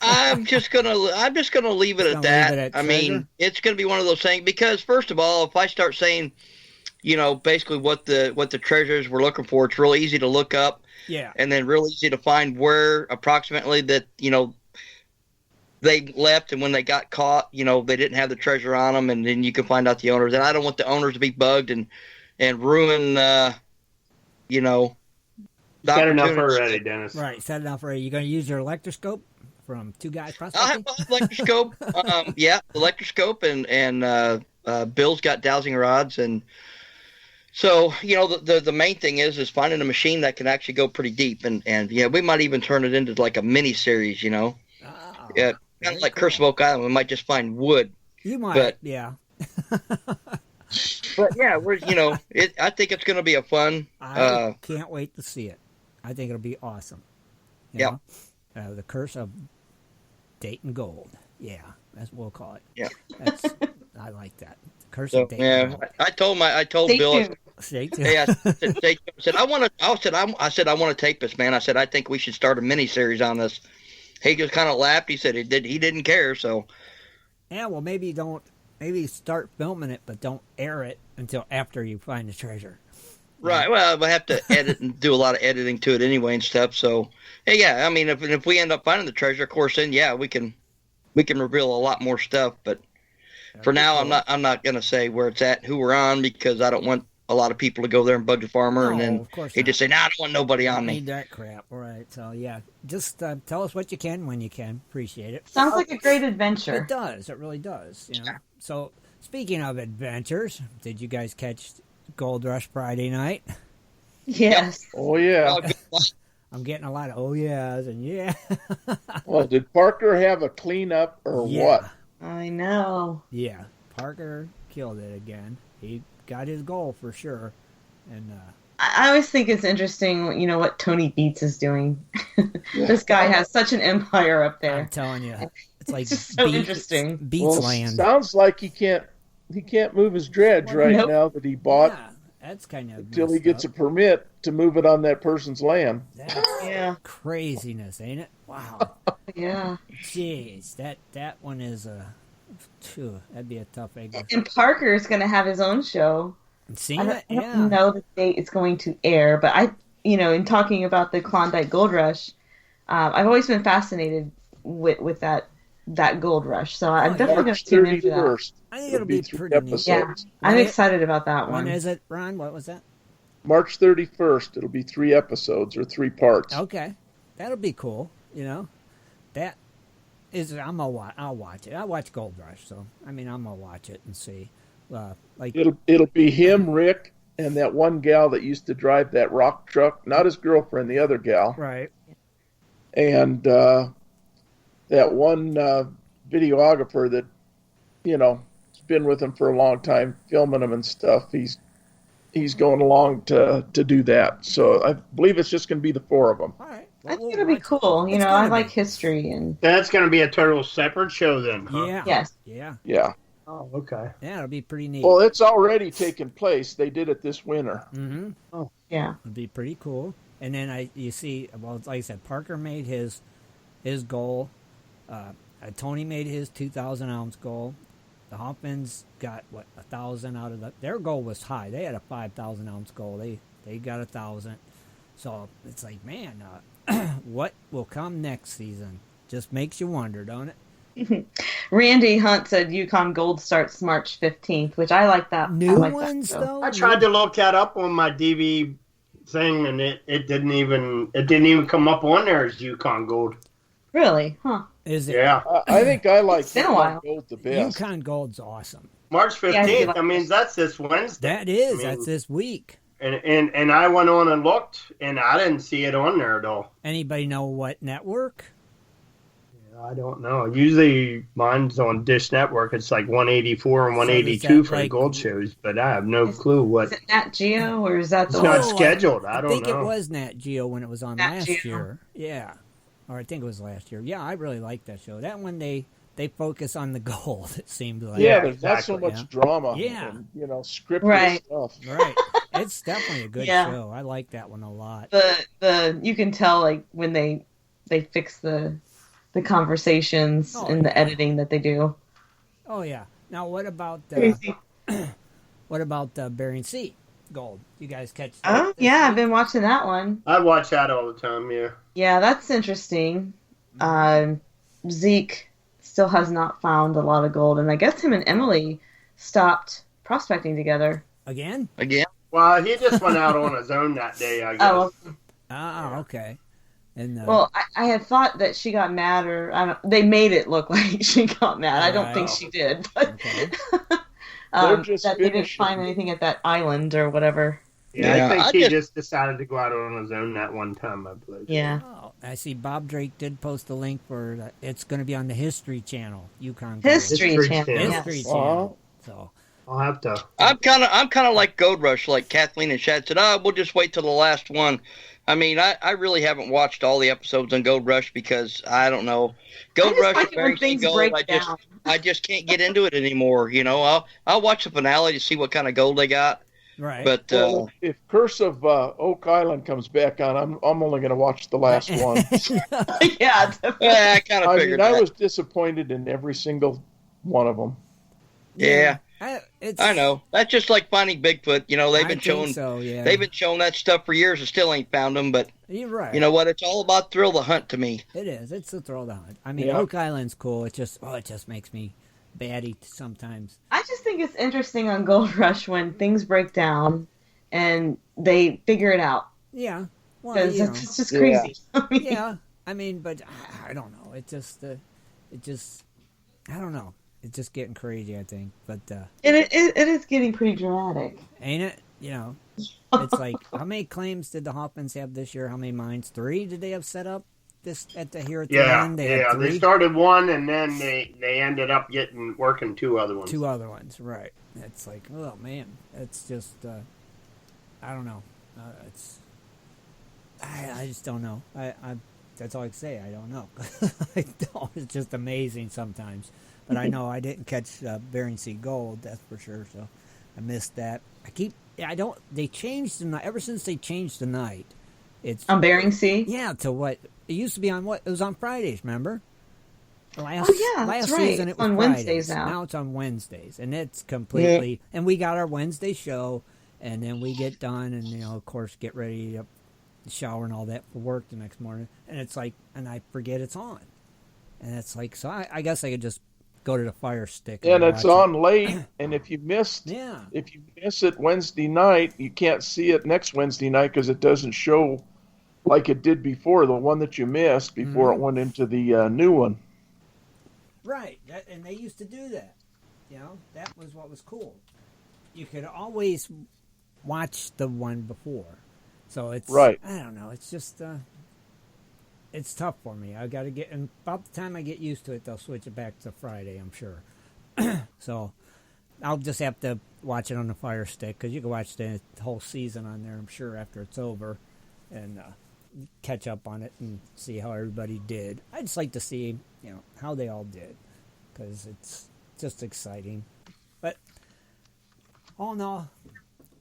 I'm just gonna leave it at that. I mean, it's gonna be one of those things because first of all, if I start saying, basically what the treasures we're looking for, it's real easy to look up. Yeah. And then real easy to find where approximately that they left, and when they got caught, they didn't have the treasure on them, and then you can find out the owners. And I don't want the owners to be bugged and ruin, Set enough already, Dennis. Right, set enough already. You going to use your electroscope from Two Guys Prospecting? I have an electroscope. Electroscope, and Bill's got dowsing rods, and so the main thing is finding a machine that can actually go pretty deep, and we might even turn it into like a mini series, kind of like Curse of Oak Island. We might just find wood. You might, yeah. But yeah, I think it's going to be a fun. I can't wait to see it. I think it'll be awesome. Yeah. The Curse of Dayton Gold. Yeah, that's what we'll call it. Yeah. I like that. The Curse of Dayton Gold. I told Bill, Stay tuned. Hey, I want to tape this, man. I said, I think we should start a mini series on this. He just kind of laughed. He said he didn't care. So, yeah, well, maybe start filming it, but don't air it until after you find the treasure. Right. Well, we'll have to edit and do a lot of editing to it anyway and stuff. So, hey, yeah. I mean, if we end up finding the treasure, of course, then yeah, we can reveal a lot more stuff. But for now, I'm not gonna say where it's at, who we're on, because I don't want a lot of people to go there and bug the farmer, and then he just say, "Nah, I don't want nobody on me." Need that crap. All right. So yeah, just tell us what you can when you can. Appreciate it. Sounds like a great adventure. It does. It really does. You know. So speaking of adventures, did you guys catch Gold Rush Friday night? Yes. Oh yeah. I'm getting a lot of oh yeahs and yeah. Well, did Parker have a cleanup or what? I know. Yeah, Parker killed it again. He got his goal for sure. And I always think it's interesting, what Tony Beats is doing. This guy has such an empire up there. I'm telling you, it's like just so interesting. Beats land. Sounds like he can't move his dredge now that he bought. Yeah, that's kind of until he gets a permit to move it on that person's land. That's craziness, ain't it? Wow. Yeah. Jeez, that one is that'd be a tough egg. And Parker's going to have his own show. I don't know the date it's going to air, but in talking about the Klondike Gold Rush, I've always been fascinated with that gold rush. So I'm definitely going to tune into that. I think it'll be pretty neat. Yeah, I'm excited about that one. When is it, Ron? What was that? March 31st. It'll be 3 episodes or 3 parts. Okay, that'll be cool. That is. I'll watch it. I watch Gold Rush, so I'm gonna watch it and see. It'll be him, Rick, and that one gal that used to drive that rock truck. Not his girlfriend, the other gal. Right. And that one videographer that has been with him for a long time, filming him and stuff. He's going along to do that. So I believe it's just going to be the 4 of them. All right. I think it'll be cool. I like history and. That's going to be a total separate show then. Huh? Yeah. Yes. Yeah. Yeah. Oh, okay. Yeah, it'll be pretty neat. Well, it's already taken place. They did it this winter. Mm-hmm. Oh, yeah. It'll be pretty cool. And then you see, like I said, Parker made his goal. Tony made his 2,000-ounce goal. The Hoffmans got 1,000 out of their goal was high. They had a 5,000-ounce goal. They got 1,000. So it's like, man, what will come next season? Just makes you wonder, don't it? Randy Hunt said Yukon Gold starts March 15th, which I like that. Ones though. I tried to look that up on my DV thing, and it didn't even come up on there as Yukon Gold. Really? Huh? Is it? Yeah. I think I like It's been a while. Gold the best. Yukon Gold's awesome. March 15th. I mean, that's this Wednesday. That is. That's this week. And I went on and looked, and I didn't see it on there at all. Anybody know what network? I don't know. Usually mine's on Dish Network. It's like 184 and 182 for the gold shows, but I have no clue what. Is it Nat Geo or is that the It's not scheduled. I don't know. I think it was Nat Geo when it was on last year. Yeah. Or I think it was last year. Yeah, I really like that show. That one they focus on the gold, it seemed like. Yeah, there's not so much drama. Yeah. And, scripted stuff. Right. It's definitely a good show. I like that one a lot. You can tell like when they fix the conversations and the editing that they do. Oh yeah. Now what about Bering Sea Gold? You guys catch that? Oh yeah, I've been watching that one. I watch that all the time. Yeah. Yeah, that's interesting. Zeke still has not found a lot of gold, and I guess him and Emily stopped prospecting together. Again? Well, he just went out on his own that day, I guess. Okay. And, well, I had thought that she got mad, or they made it look like she got mad. I don't think she did, but that they didn't find anything at that island or whatever. Yeah, I think he just decided to go out on his own that one time, I believe. Yeah. Oh, I see Bob Drake did post a link for it's going to be on the History Channel. Yukon History Channel. History Channel. So I'll have to. I'm kind of like Gold Rush, like Kathleen and Shad said. We'll just wait till the last one. I mean, I really haven't watched all the episodes on Gold Rush because I don't know. Gold Rush, like when things break down. I just can't get into it anymore. I'll watch the finale to see what kind of gold they got. Right. But Well, if Curse of Oak Island comes back on, I'm only going to watch the last one. Yeah, definitely. yeah, I kind of I figured mean, I that. was disappointed in every single one of them. Yeah. It's, I know. That's just like finding Bigfoot. You know, they've I been think showing so, yeah. they've been showing that stuff for years and still ain't found them. But You're right. you know what? It's all about thrill the hunt to me. It is. It's a thrill to hunt. I mean, Yeah. Oak Island's cool. It just makes me batty sometimes. I just think it's interesting on Gold Rush when things break down and they figure it out. Yeah. Well, Because you know, it's just crazy. I mean, yeah. I mean, but I don't know. It just, I don't know. It's just getting crazy, I think. But it is getting pretty dramatic. ain't it? You know, it's like, how many claims did the Hoffmans have this year? How many mines? 3 did they have set up here at the end? They had 3? They started one, and then they ended up working 2 other ones. 2 other ones, right. It's like, oh, man. It's just, I don't know. I just don't know. That's all I can say. I don't know. I don't. It's just amazing sometimes. But I know I didn't catch Bering Sea Gold, that's for sure. So I missed that. They changed the night. Ever since they changed the night, it's On Bering Sea? yeah, to what it used to be on. What it was on Fridays, remember? Last that's right. season it It's was on Fridays. Wednesdays now. Now it's on Wednesdays, and it's completely. And we got our Wednesday show, and then we get done, and of course, get ready to shower and all that for work the next morning, and it's like, and I forget it's on, and it's like, so I guess I could just go to the Fire Stick And it's watch on late, and if you miss it Wednesday night, you can't see it next Wednesday night because it doesn't show like it did before, the one that you missed before it went into the new one. Right, and they used to do that. That was what was cool. You could always watch the one before. So it's right. I don't know. It's just it's tough for me. I got to get, and about the time I get used to it, they'll switch it back to Friday, I'm sure. So I'll just have to watch it on the Fire Stick because you can watch the whole season on there, I'm sure, after it's over, and catch up on it and see how everybody did. I just like to see how they all did because it's just exciting. But all in all,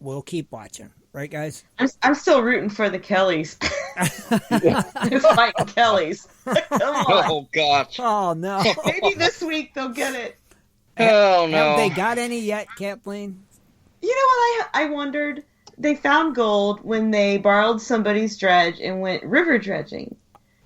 we'll keep watching. Right, guys? I'm still rooting for the Kellys. It's fighting Kellys. Come on. Oh gosh. Oh no. Maybe this week they'll get it. Oh no. Have they got any yet, Kathleen? You know what I wondered? They found gold when they borrowed somebody's dredge and went river dredging.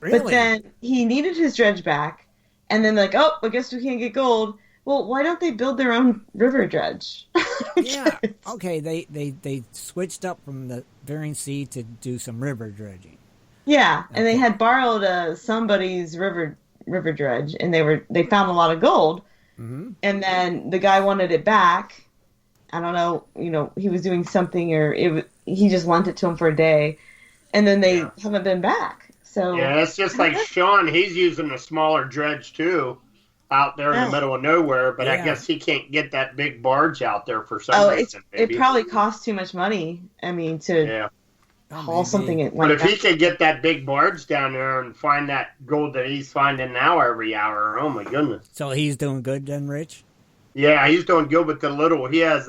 Really? But then he needed his dredge back, and then like, oh, I guess we can't get gold. Well, why don't they build their own river dredge? Yeah. Okay, they switched up from the Bering Sea to do some river dredging. Yeah, and they had borrowed somebody's river dredge, and they found a lot of gold. Mm-hmm. And then the guy wanted it back. I don't know, he was doing something, or he just lent it to him for a day, and then they haven't been back. So yeah, it's just like Sean. He's using a smaller dredge too, out there in the middle of nowhere. But I guess he can't get that big barge out there for some reason. It probably costs too much money. I mean, to haul something like But if that. he could get that big barge down there and find that gold that he's finding now every hour, oh my goodness. So he's doing good then, Rich? Yeah, he's doing good with the little. He has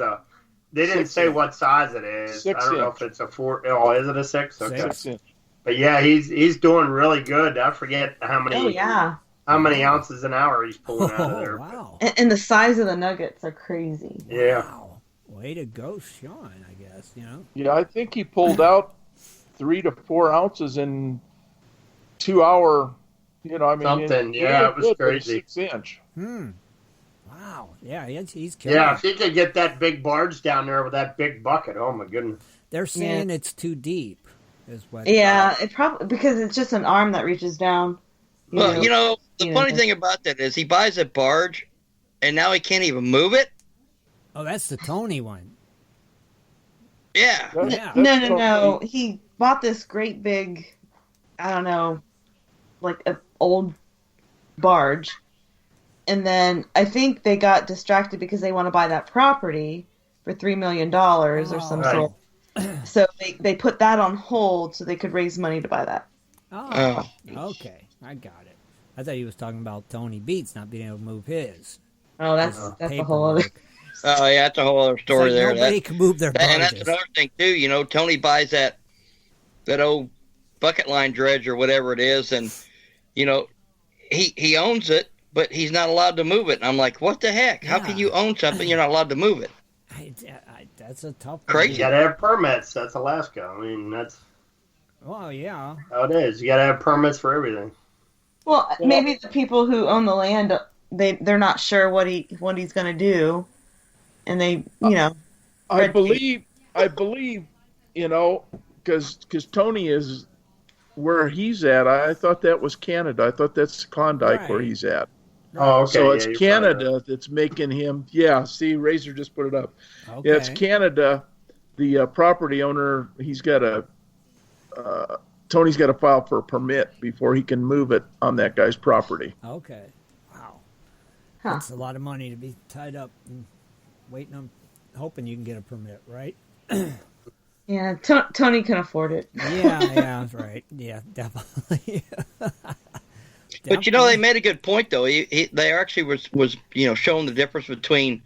they didn't 6 say inch. what size it is. 6 I don't know inch. if it's a 4. Oh, is it a 6? Okay. 6 inch. But yeah, he's doing really good. I forget how many ounces an hour he's pulling out of there. Wow. And the size of the nuggets are crazy. Yeah. Wow. Way to go, Sean, I guess, Yeah, I think he pulled out 3 to 4 ounces in 2 hour. Something. Yeah, it was good for a crazy. 6 inch. Wow. Yeah, he's killing Yeah, it. if he could get that big barge down there with that big bucket, oh my goodness. They're saying it's too deep. Is what? Yeah, it probably because it's just an arm that reaches down. Well, the funny thing about that is he buys a barge, and now he can't even move it. Oh, that's the Tony one. Yeah. No. He bought this great big, I don't know, like an old barge. And then I think they got distracted because they want to buy that property for $3 million or some sort. So they put that on hold so they could raise money to buy that. Oh, okay. I got it. I thought he was talking about Tony Beats not being able to move his. Oh, that's a whole other Oh yeah, that's a whole other story It's like there. nobody can move their barges. And that's another thing too. You know, Tony buys that old bucket line dredge or whatever it is, and you know, he owns it, but he's not allowed to move it. And I'm like, what the heck? How can you own something you're not allowed to move it? That's a tough one. Crazy. You gotta have permits. That's Alaska. I mean, that's Well, yeah. how it is. You gotta have permits for everything. Well, maybe the people who own the land, they're not sure what he's going to do, and they, I believe, you know, because Tony is where he's at. I thought that was Canada. I thought that's Klondike where he's at. Oh, okay. So it's you're Canada that's making him. Yeah, see, Razor just put it up. Okay. Yeah, it's Canada. The property owner, he's got Tony's got to file for a permit before he can move it on that guy's property. Okay. Wow. Huh. That's a lot of money to be tied up and waiting on, hoping you can get a permit, right? Yeah, Tony can afford it. Yeah, right. Yeah, definitely. But you know, they made a good point though. They actually was showing the difference between,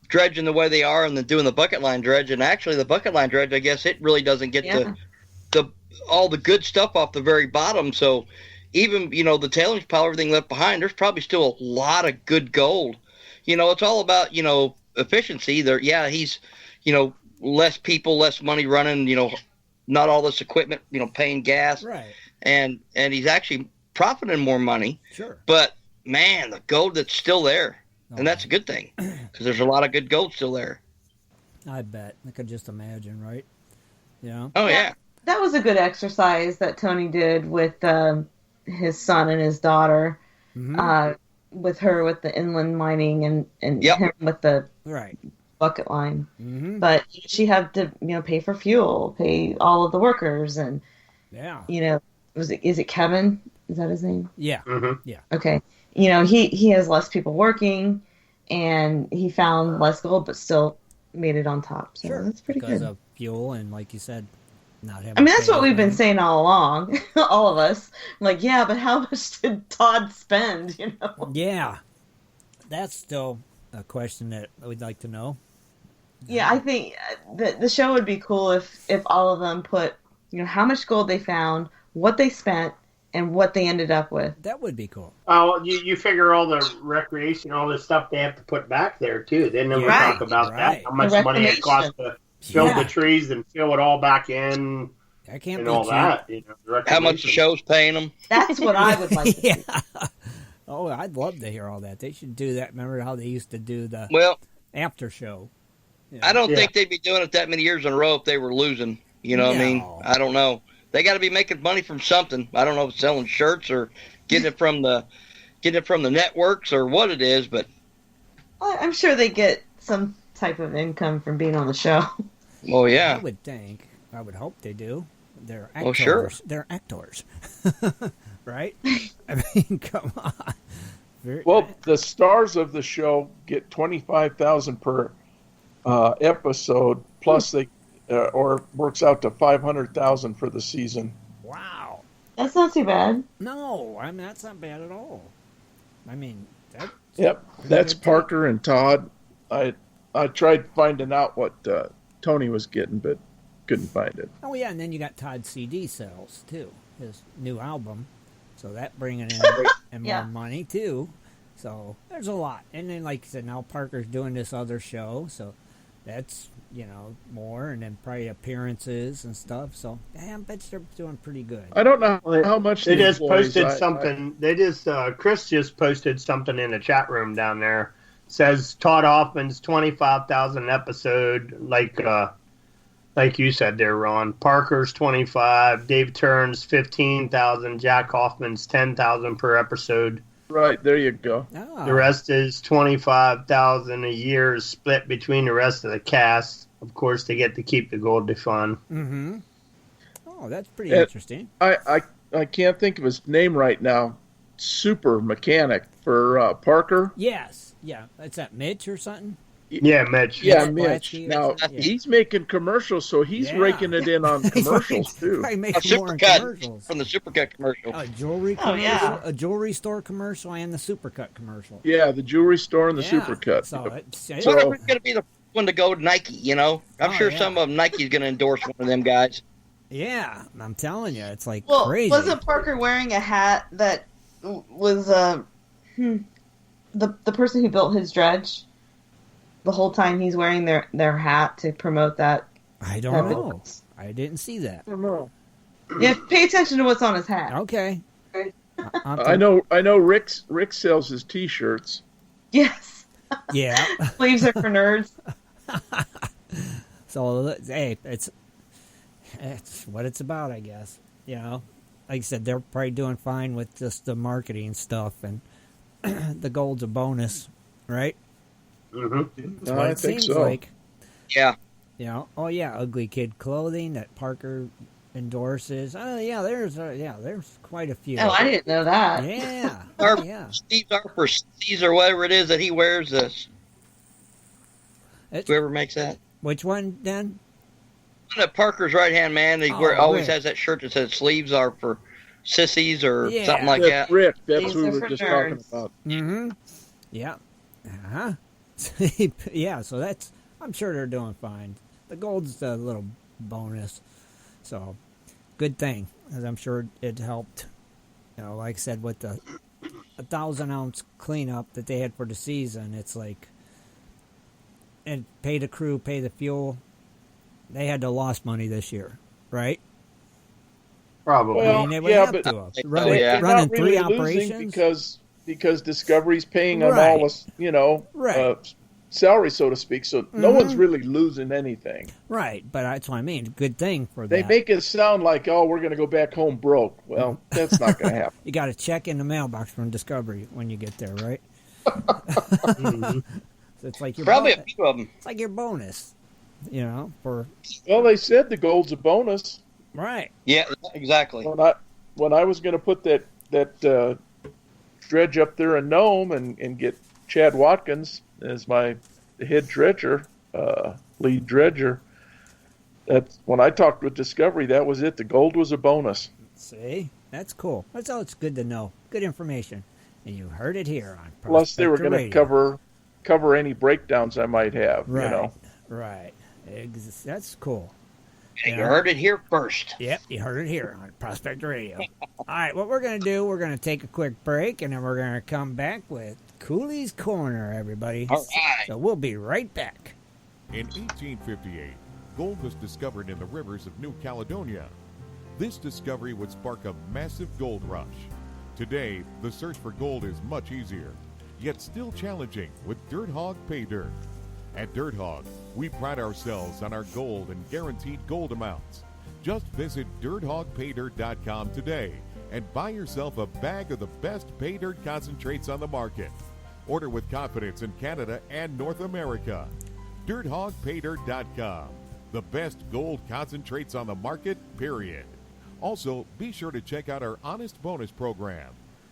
dredging the way they are and then doing the bucket line dredge. And actually, the bucket line dredge, I guess, it really doesn't get the all the good stuff off the very bottom. So even the tailings pile, everything left behind, there's probably still a lot of good gold. It's all about efficiency. He's less people, less money running. Not all this equipment, paying gas. Right. And he's actually profiting more money. Sure. But man, the gold that's still there. And that's a good thing because there's a lot of good gold still there. I bet. I could just imagine, right? Oh, yeah. That was a good exercise that Tony did with his son and his daughter, with her with the inland mining and him with the bucket line. Mm-hmm. But she had to, pay for fuel, pay all of the workers, and is it Kevin? Is that his name? Yeah. Mm-hmm. Yeah. Okay. He has less people working, and he found less gold, but still made it on top. So that's pretty because good. of fuel and, like you said, not having. I mean, that's what we've been saying all along, all of us. Like, yeah, but how much did Todd spend? Yeah, that's still a question that we'd like to know. Yeah, I think the show would be cool if all of them put, how much gold they found, what they spent, and what they ended up with. That would be cool. Oh, you figure all the recreation, all the stuff they have to put back there too. They never talk about that. How much money it costs to fill the trees and fill it all back in. That can't and be all cheap. that. How much the show's paying them? That's what I would like to see. Oh, I'd love to hear all that. They should do that. Remember how they used to do the after show? I don't think they'd be doing it that many years in a row if they were losing. You know what I mean? I don't know. They got to be making money from something. I don't know if it's selling shirts or getting it from the networks or what it is, but Well, I'm sure they get some type of income from being on the show. Well, yeah. I would think. I would hope they do. They're actors. Well, sure. They're actors. Right? I mean, come on. The stars of the show get $25,000 per episode, plus they or works out to $500,000 for the season. Wow. That's not too bad. No, I mean that's not bad at all. I mean, that's Parker and Todd. I tried finding out what Tony was getting, but couldn't find it. Oh yeah, and then you got Todd's CD sales too, his new album, so that bringing in more money too. So there's a lot, and then like you said, now Parker's doing this other show, so that's more, and then probably appearances and stuff. So I bet they're doing pretty good. I don't know how much they just posted something. Chris just posted something in the chat room down there. Says Todd Hoffman's 25,000 episode, like you said there, Ron. Parker's 25, Dave Turns 15,000, Jack Hoffman's 10,000 per episode. Right, there you go. Oh. The rest is 25,000 a year split between the rest of the cast. Of course, they get to keep the Gold Fund. Mm-hmm. Oh, that's pretty interesting. I can't think of his name right now. Super mechanic for Parker. Yes. Yeah. Is that Mitch or something? Yeah, Mitch. Yeah, Mitch Mitch. Blatsky or Now something? Yeah. he's making commercials, so he's Yeah. raking it in on commercials too. Probably A making more in supercut commercials. from the supercut commercial. A jewelry Oh, commercial, yeah. a jewelry store commercial, and the Supercut commercial. Yeah, the jewelry store and the Yeah. Supercut. So it's So who's going to be the one to go to Nike? You know, I'm Oh, sure yeah. some of them Nike's going to endorse one of them guys. yeah, I'm telling you, it's like Well, crazy. wasn't Parker wearing a hat that was the person who built his dredge? The whole time he's wearing their hat to promote that. I don't know. I didn't see that. I don't know. Yeah, pay attention to what's on his hat. Okay. I know. Rick sells his T-shirts. Yes. Yeah. Sleeves are for nerds. So hey, it's what it's about, I guess. You know, like I said, they're probably doing fine with just the marketing stuff, and the gold's a bonus, right? Mm-hmm. That's what I it think seems so. like. Yeah. You know, oh yeah, ugly kid clothing that Parker endorses. Oh yeah, there's quite a few. Oh, I didn't know that. Yeah, Or oh, yeah. Steve Harper, Caesar, whatever it is that he wears. This It's, whoever makes that. which one, Dan? That Parker's right hand man. He Oh, always Rick. has that shirt that says sleeves are for sissies or Yeah. something like That's that. Rick. That's These who are we for were just talking nerds. about. Mm-hmm. Yeah. Uh-huh. Yeah, so that's, I'm sure they're doing fine. The gold's a little bonus. So, good thing, as I'm sure it helped. You know, like I said, with the 1,000-ounce cleanup that they had for the season, it's like, and pay the crew, pay the fuel. They had to lost money this year, right? Probably. Well, I mean, they would yeah, have but to. They- Running, yeah. They're running not three really losing operations. because Discovery's paying them Right. all this, Right. salary, so to speak. So no one's really losing anything. Right, but that's what I mean. Good thing for They that. make it sound like, oh, we're going to go back home broke. Well, that's not going to happen. You got a check in the mailbox from Discovery when you get there, right? So it's like your Probably a bonus. few of them. It's like your bonus, you know, for Well, they said the gold's a bonus. right. Yeah, exactly. When I was going to put that dredge up there in Nome and get Chad Watkins as my head dredger, lead dredger. That's when I talked with Discovery. That was it. The gold was a bonus. See, that's cool. That's all. It's good to know. Good information, and you heard it here on. Plus, they were Prospector going to Radio. cover any breakdowns I might have. Right, You know. right. That's cool. You heard it here first. Yep, you heard it here on Prospector Radio. All right, what we're going to do, we're going to take a quick break, and then we're going to come back with Cooley's Corner, everybody. All right. So we'll be right back. In 1858, gold was discovered in the rivers of New Caledonia. This discovery would spark a massive gold rush. Today, the search for gold is much easier, yet still challenging with Dirt Hog Pay Dirt. At Dirt Hog, we pride ourselves on our gold and guaranteed gold amounts. Just visit DirtHogPayDirt.com today and buy yourself a bag of the best pay dirt concentrates on the market. Order with confidence in Canada and North America. DirtHogPayDirt.com, the best gold concentrates on the market, period. Also, be sure to check out our Honest Bonus program.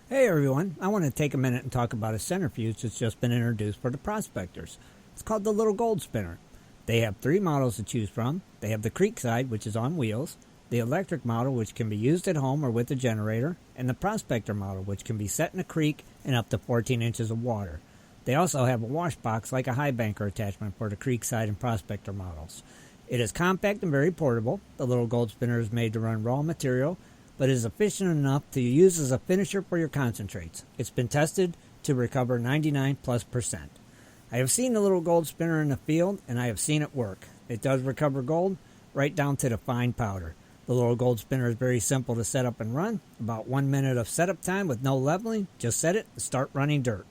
Hey everyone, I want to take a minute and talk about a centrifuge that's just been introduced for the prospectors. It's called the Little Gold Spinner. They have 3 models to choose from. They have the Creekside, which is on wheels, the electric model, which can be used at home or with a generator, and the Prospector model, which can be set in a creek and up to 14 inches of water. They also have a wash box like a high banker attachment for the Creekside and Prospector models. It is compact and very portable. The Little Gold Spinner is made to run raw material, but is efficient enough to use as a finisher for your concentrates. It's been tested to recover 99+%. I have seen the Little Gold Spinner in the field, and I have seen it work. It does recover gold right down to the fine powder. The Little Gold Spinner is very simple to set up and run. About 1 minute of setup time with no leveling. Just set it and start running dirt.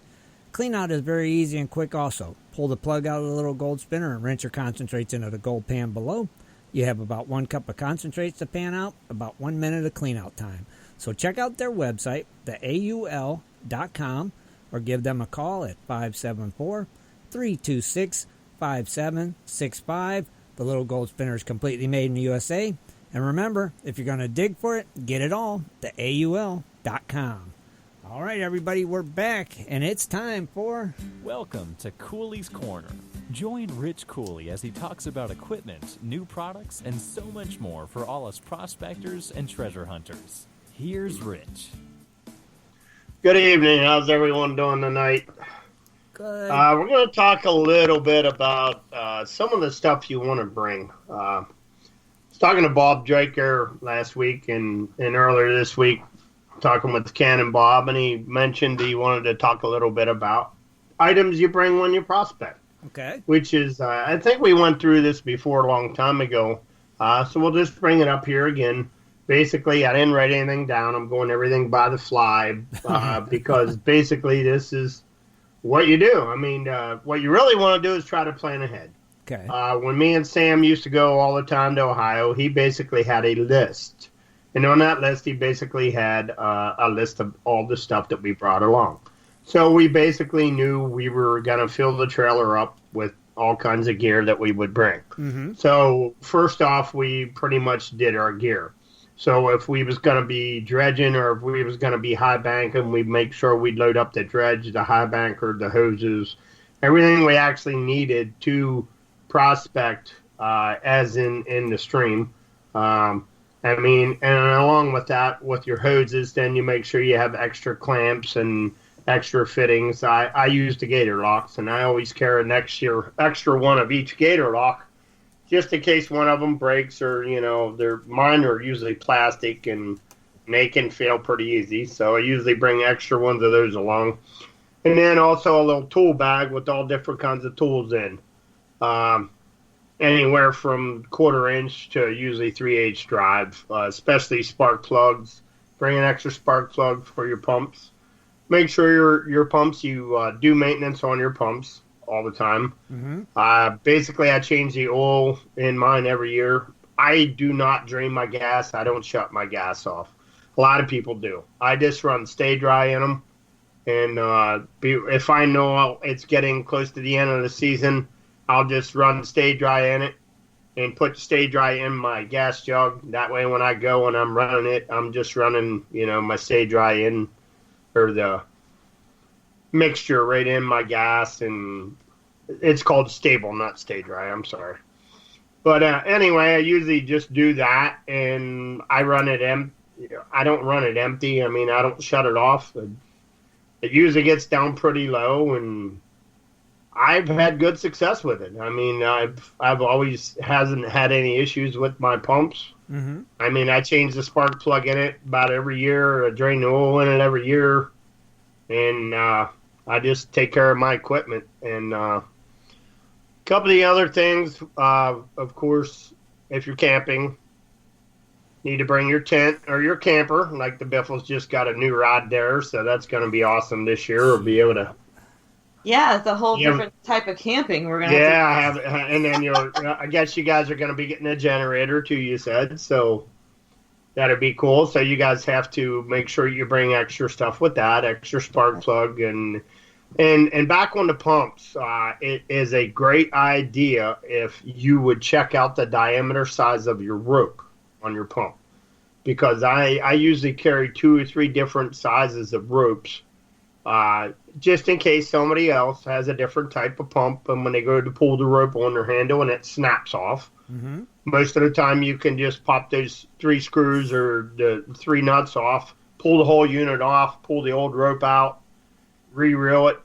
Clean out is very easy and quick also. Pull the plug out of the Little Gold Spinner and rinse your concentrates into the gold pan below. You have about 1 cup of concentrates to pan out, about 1 minute of clean out time. So check out their website, theaul.com, or give them a call at 574-326-5765. The Little Gold Spinner is completely made in the USA. And remember, if you're going to dig for it, get it all, theaul.com. All right, everybody, we're back, and it's time for... Welcome to Cooley's Corner. Join Rich Cooley as he talks about equipment, new products, and so much more for all us prospectors and treasure hunters. Here's Rich. Good evening. How's everyone doing tonight? Good. We're going to talk a little bit about some of the stuff you want to bring. I was talking to Bob Draker last week and earlier this week, talking with Ken Bob, and he mentioned he wanted to talk a little bit about items you bring when you prospect. Okay. Which is, I think we went through this before a long time ago, so we'll just bring it up here again. Basically, I didn't write anything down. I'm going everything by the fly because basically this is what you do. I mean, what you really want to do is try to plan ahead. Okay. When me and Sam used to go all the time to Ohio, he basically had a list. And on that list, he basically had a list of all the stuff that we brought along. So we basically knew we were going to fill the trailer up with all kinds of gear that we would bring. Mm-hmm. So first off, we pretty much did our gear. So if we was going to be dredging or if we was going to be high banking, we'd make sure we'd load up the dredge, the high banker, the hoses, everything we actually needed to prospect as in the stream. I mean, and along with that, with your hoses, then you make sure you have extra clamps and extra fittings. I use the gator locks, and I always carry an extra one of each gator lock, just in case one of them breaks or, mine are usually plastic and they can fail pretty easy. So I usually bring extra ones of those along. And then also a little tool bag with all different kinds of tools in. Anywhere from 1/4 inch to usually 3/8 drive, especially spark plugs. Bring an extra spark plug for your pumps. Make sure your pumps, you do maintenance on your pumps all the time. Mm-hmm. Basically, I change the oil in mine every year. I do not drain my gas. I don't shut my gas off. A lot of people do. I just run stay dry in them. And if I know it's getting close to the end of the season, I'll just run stay dry in it and put stay dry in my gas jug. That way when I go and I'm running it, I'm just running, my stay dry in, or the mixture right in my gas. And it's called stable, not stay dry. I'm sorry. But anyway, I usually just do that and I run it empty. I don't run it empty. I mean, I don't shut it off. It usually gets down pretty low, and I've had good success with it. I mean, I've always hasn't had any issues with my pumps. Mm-hmm. I mean, I change the spark plug in it about every year. I drain the oil in it every year, and I just take care of my equipment. And a couple of the other things, of course, if you're camping, need to bring your tent or your camper. Like the Biffles just got a new rod there, so that's going to be awesome this year. We'll be able to. Yeah, it's a whole different type of camping we're gonna. Yeah, and then I guess you guys are gonna be getting a generator too. You said so. That'd be cool. So you guys have to make sure you bring extra stuff with that, extra spark plug, and back on the pumps. It is a great idea if you would check out the diameter size of your rope on your pump, because I usually carry 2 or 3 different sizes of ropes. Just in case somebody else has a different type of pump, and when they go to pull the rope on their handle and it snaps off, mm-hmm. most of the time you can just pop those 3 screws or the 3 nuts off, pull the whole unit off, pull the old rope out, re-reel it,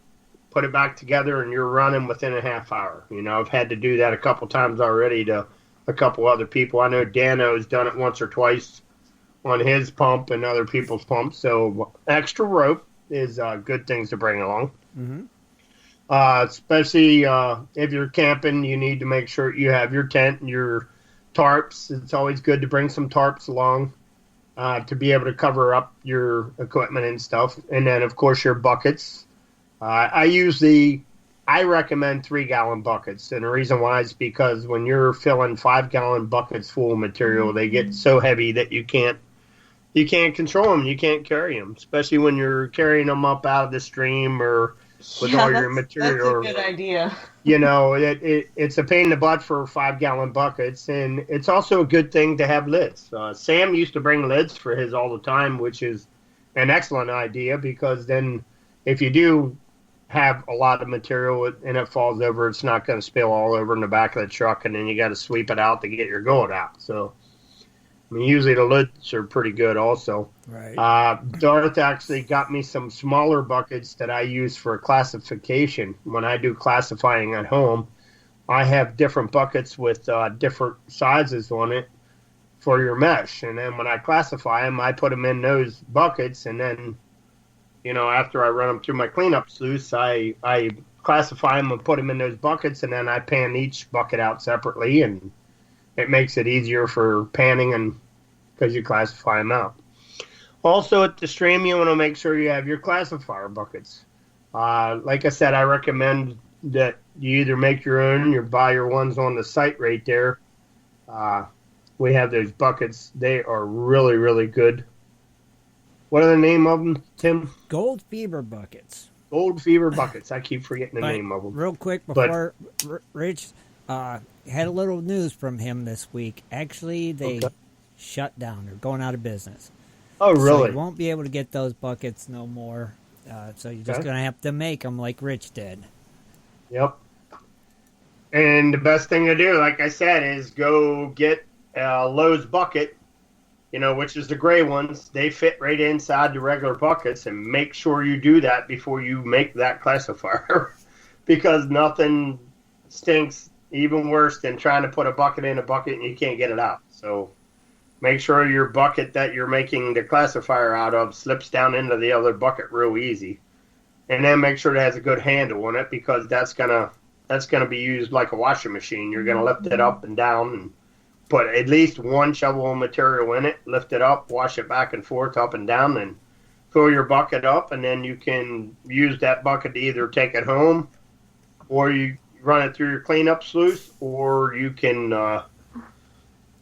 put it back together, and you're running within a half hour. I've had to do that a couple times already to a couple other people. I know Dano's done it once or twice on his pump and other people's pumps. So extra rope is good things to bring along. Mm-hmm. Especially if you're camping, you need to make sure you have your tent and your tarps. It's always good to bring some tarps along to be able to cover up your equipment and stuff. And then, of course, your buckets. I recommend 3-gallon buckets. And the reason why is because when you're filling 5-gallon buckets full of material, they get so heavy that you can't control them. You can't carry them, especially when you're carrying them up out of the stream or with all your material. That's a good idea. It's a pain in the butt for 5-gallon buckets, and it's also a good thing to have lids. Sam used to bring lids for his all the time, which is an excellent idea, because then if you do have a lot of material and it falls over, it's not going to spill all over in the back of the truck, and then you got to sweep it out to get your gold out. So, I mean, usually the lids are pretty good also. Right. Darth actually got me some smaller buckets that I use for classification. When I do classifying at home, I have different buckets with different sizes on it for your mesh. And then when I classify them, I put them in those buckets, and then after I run them through my cleanup sluice, I classify them and put them in those buckets, and then I pan each bucket out separately, and it makes it easier for panning, and because you classify them out. Also, at the stream, you want to make sure you have your classifier buckets. Like I said, I recommend that you either make your own or buy your ones on the site right there. We have those buckets. They are really, really good. What are the name of them, Tim? Gold Fever buckets. Gold Fever buckets. I keep forgetting the name of them. Real quick before Rich had a little news from him this week. Actually, they shut down. They're going out of business. Oh, really? So you won't be able to get those buckets no more. So you're just going to have to make them like Rich did. Yep. And the best thing to do, like I said, is go get a Lowe's bucket, which is the gray ones. They fit right inside the regular buckets, and make sure you do that before you make that classifier because nothing stinks even worse than trying to put a bucket in a bucket and you can't get it out. So make sure your bucket that you're making the classifier out of slips down into the other bucket real easy. And then make sure it has a good handle on it, because that's gonna be used like a washing machine. You're gonna lift it up and down and put at least one shovel of material in it, lift it up, wash it back and forth, up and down, and fill your bucket up. And then you can use that bucket to either take it home, or you run it through your cleanup sluice, or you can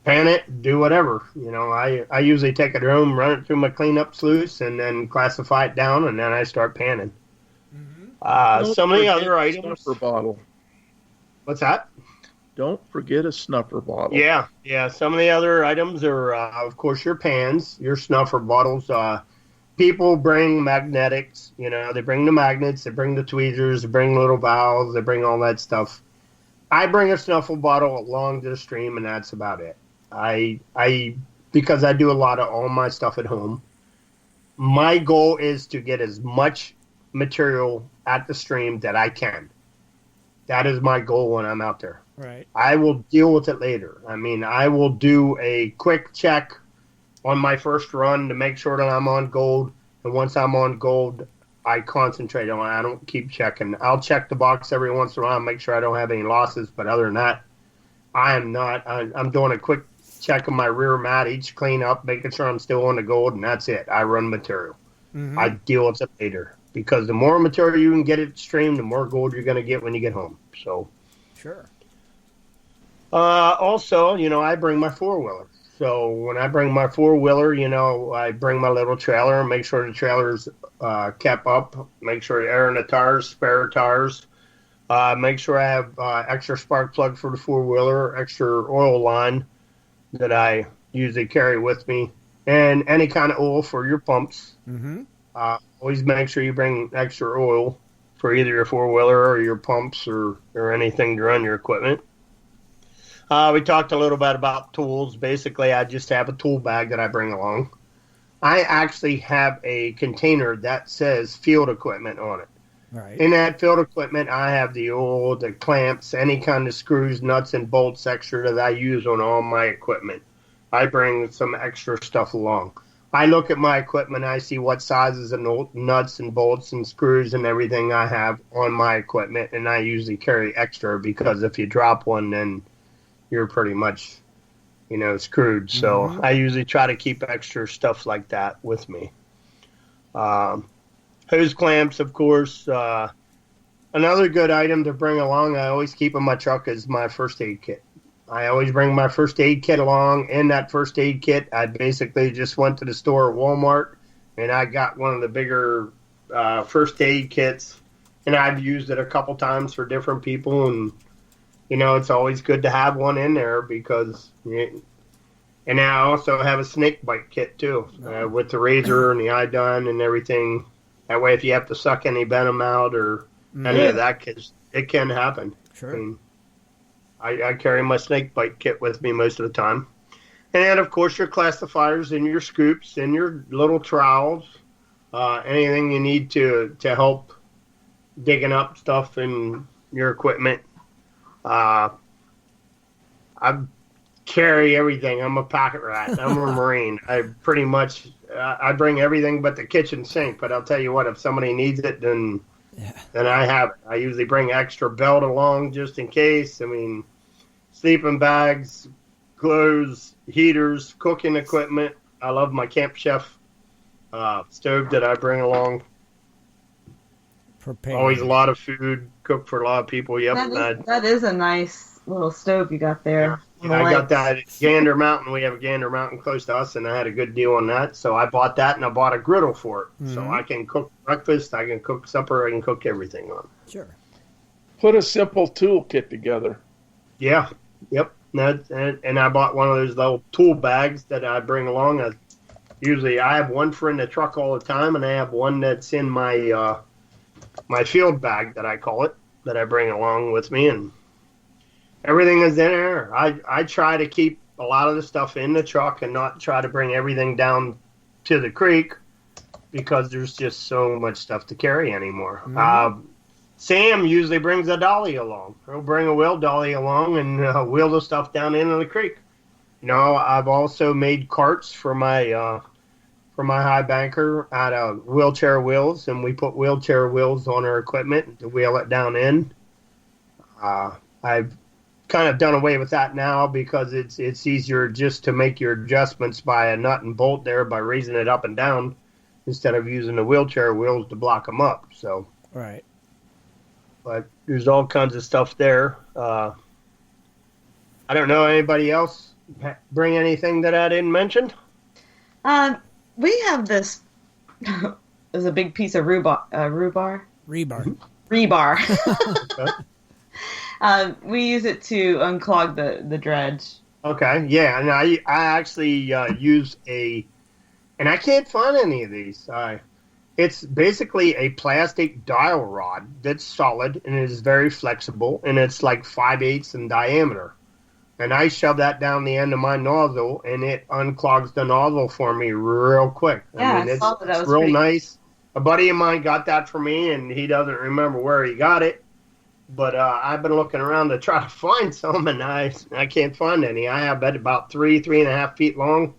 pan it, do whatever. I usually take it home, run it through my cleanup sluice, and then classify it down, and then I start panning. Some of the other items. Snuffer bottle. What's that? Don't forget a snuffer bottle. Yeah. Some of the other items are, of course, your pans, your snuffer bottles. People bring magnetics. They bring the magnets, they bring the tweezers, they bring little valves, they bring all that stuff. I bring a snuffer bottle along to the stream, and that's about it. Because I do a lot of all my stuff at home. My goal is to get as much material at the stream that I can. That is my goal when I'm out there. Right. I will deal with it later. I mean, I will do a quick check on my first run to make sure that I'm on gold. And once I'm on gold, I concentrate on it. I don't keep checking. I'll check the box every once in a while and make sure I don't have any losses. But other than that, I'm doing a quick check of my rear mat, each clean up, making sure I'm still on the gold, and that's it. I run material. Mm-hmm. I deal with it later. Because the more material you can get at the stream, the more gold you're going to get when you get home. So, sure. Also, I bring my four-wheeler. So when I bring my four-wheeler, I bring my little trailer and make sure the trailer's kept up. Make sure air in the tires, spare tires. Make sure I have extra spark plug for the four-wheeler, extra oil line that I usually carry with me, and any kind of oil for your pumps. Mm-hmm. Always make sure you bring extra oil for either your four-wheeler or your pumps or anything to run your equipment. We talked a little bit about tools. Basically, I just have a tool bag that I bring along. I actually have a container that says field equipment on it. Right. In that field equipment, I have the oil, the clamps, any kind of screws, nuts, and bolts extra that I use on all my equipment. I bring some extra stuff along. I look at my equipment, I see what sizes of nuts and bolts and screws and everything I have on my equipment, and I usually carry extra, because if you drop one, then you're pretty much, screwed. So I usually try to keep extra stuff like that with me. Hose clamps, of course. Another good item to bring along, I always keep in my truck, is my first aid kit. I always bring my first aid kit along. In that first aid kit, I basically just went to the store at Walmart, and I got one of the bigger first aid kits, and I've used it a couple times for different people, and it's always good to have one in there, because And I also have a snake bite kit too, with the razor and the iodine and everything. That way, if you have to suck any venom out or any of that, 'cause it can happen. Sure. I mean, I carry my snake bite kit with me most of the time. And then, of course, your classifiers and your scoops and your little trowels, anything you need to help digging up stuff in your equipment. I carry everything. I'm a pocket rat. I'm a Marine. I pretty much I bring everything but the kitchen sink. But I'll tell you what, if somebody needs it, then I have it. I usually bring extra belt along just in case. I mean, sleeping bags, clothes, heaters, cooking equipment. I love my Camp Chef stove that I bring along. Prepared. Always a lot of food, cook for a lot of people. Yep. That is a nice little stove you got there. Yeah, I got that at Gander Mountain. We have a Gander Mountain close to us, and I had a good deal on that. So I bought that, and I bought a griddle for it. So I can cook breakfast, I can cook supper, I can cook everything on it. Sure. Put a simple toolkit together. Yeah. Yep. And I bought one of those little tool bags that I bring along. I have one for in the truck all the time, and I have one that's in my my field bag that I call it, that I bring along with me, and everything is in there. I try to keep a lot of the stuff in the truck and not try to bring everything down to the creek because there's just so much stuff to carry anymore. Sam usually brings a dolly along. He'll bring a wheel dolly along and wheel the stuff down into the creek. I've also made carts for my high banker out of wheelchair wheels, and we put wheelchair wheels on our equipment to wheel it down in. I've kind of done away with that now because it's easier just to make your adjustments by a nut and bolt there by raising it up and down instead of using the wheelchair wheels to block them up. So right. But there's all kinds of stuff there. I don't know, anybody else bring anything that I didn't mention? We have this. There's a big piece of rebar. We use it to unclog the dredge. Okay, yeah, and I actually use and I can't find any of these. It's basically a plastic dial rod that's solid and it is very flexible, and it's like 5/8 in diameter. And I shove that down the end of my nozzle, and it unclogs the nozzle for me real quick. Yeah, it's real nice. A buddy of mine got that for me, and he doesn't remember where he got it. But I've been looking around to try to find some, and I can't find any. I have it about 3.5 feet long,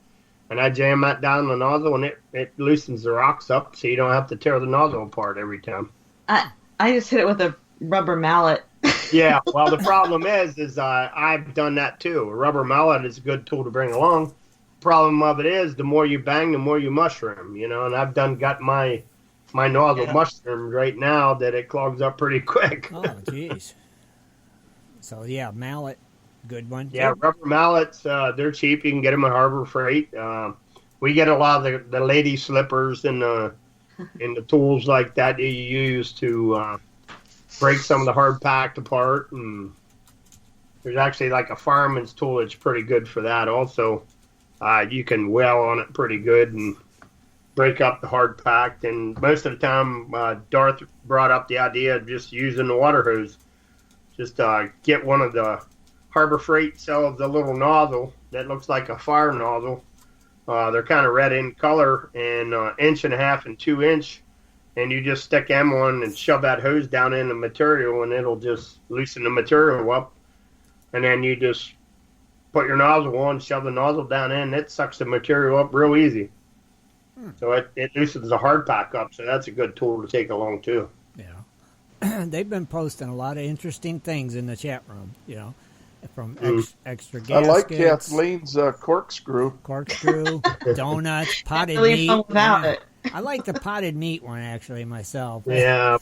and I jam that down the nozzle, and it loosens the rocks up, so you don't have to tear the nozzle apart every time. I just hit it with a rubber mallet. Yeah, well, the problem is I've done that too. A rubber mallet is a good tool to bring along. Problem of it is, the more you bang, the more you mushroom, and I've got my nozzle mushroomed right now that it clogs up pretty quick. Oh, jeez. So, yeah, mallet, good one. Yeah, rubber mallets, they're cheap. You can get them at Harbor Freight. We get a lot of the lady slippers and the tools like that you use to break some of the hard packed apart. And there's actually like a fireman's tool that's pretty good for that also. You can whale on it pretty good and break up the hard packed. And most of the time, Darth brought up the idea of just using the water hose. Just get one of the Harbor Freight sells a little nozzle that looks like a fire nozzle. They're kind of red in color, and 1.5 and 2 inch. And you just stick them on and shove that hose down in the material, and it'll just loosen the material up. And then you just put your nozzle on, shove the nozzle down in, it sucks the material up real easy. So it loosens the hard pack up, so that's a good tool to take along too. Yeah. They've been posting a lot of interesting things in the chat room, from extra gaskets. I like Kathleen's corkscrew. Donuts, potted meat. Without it. I like the potted meat one, actually, myself. Yeah.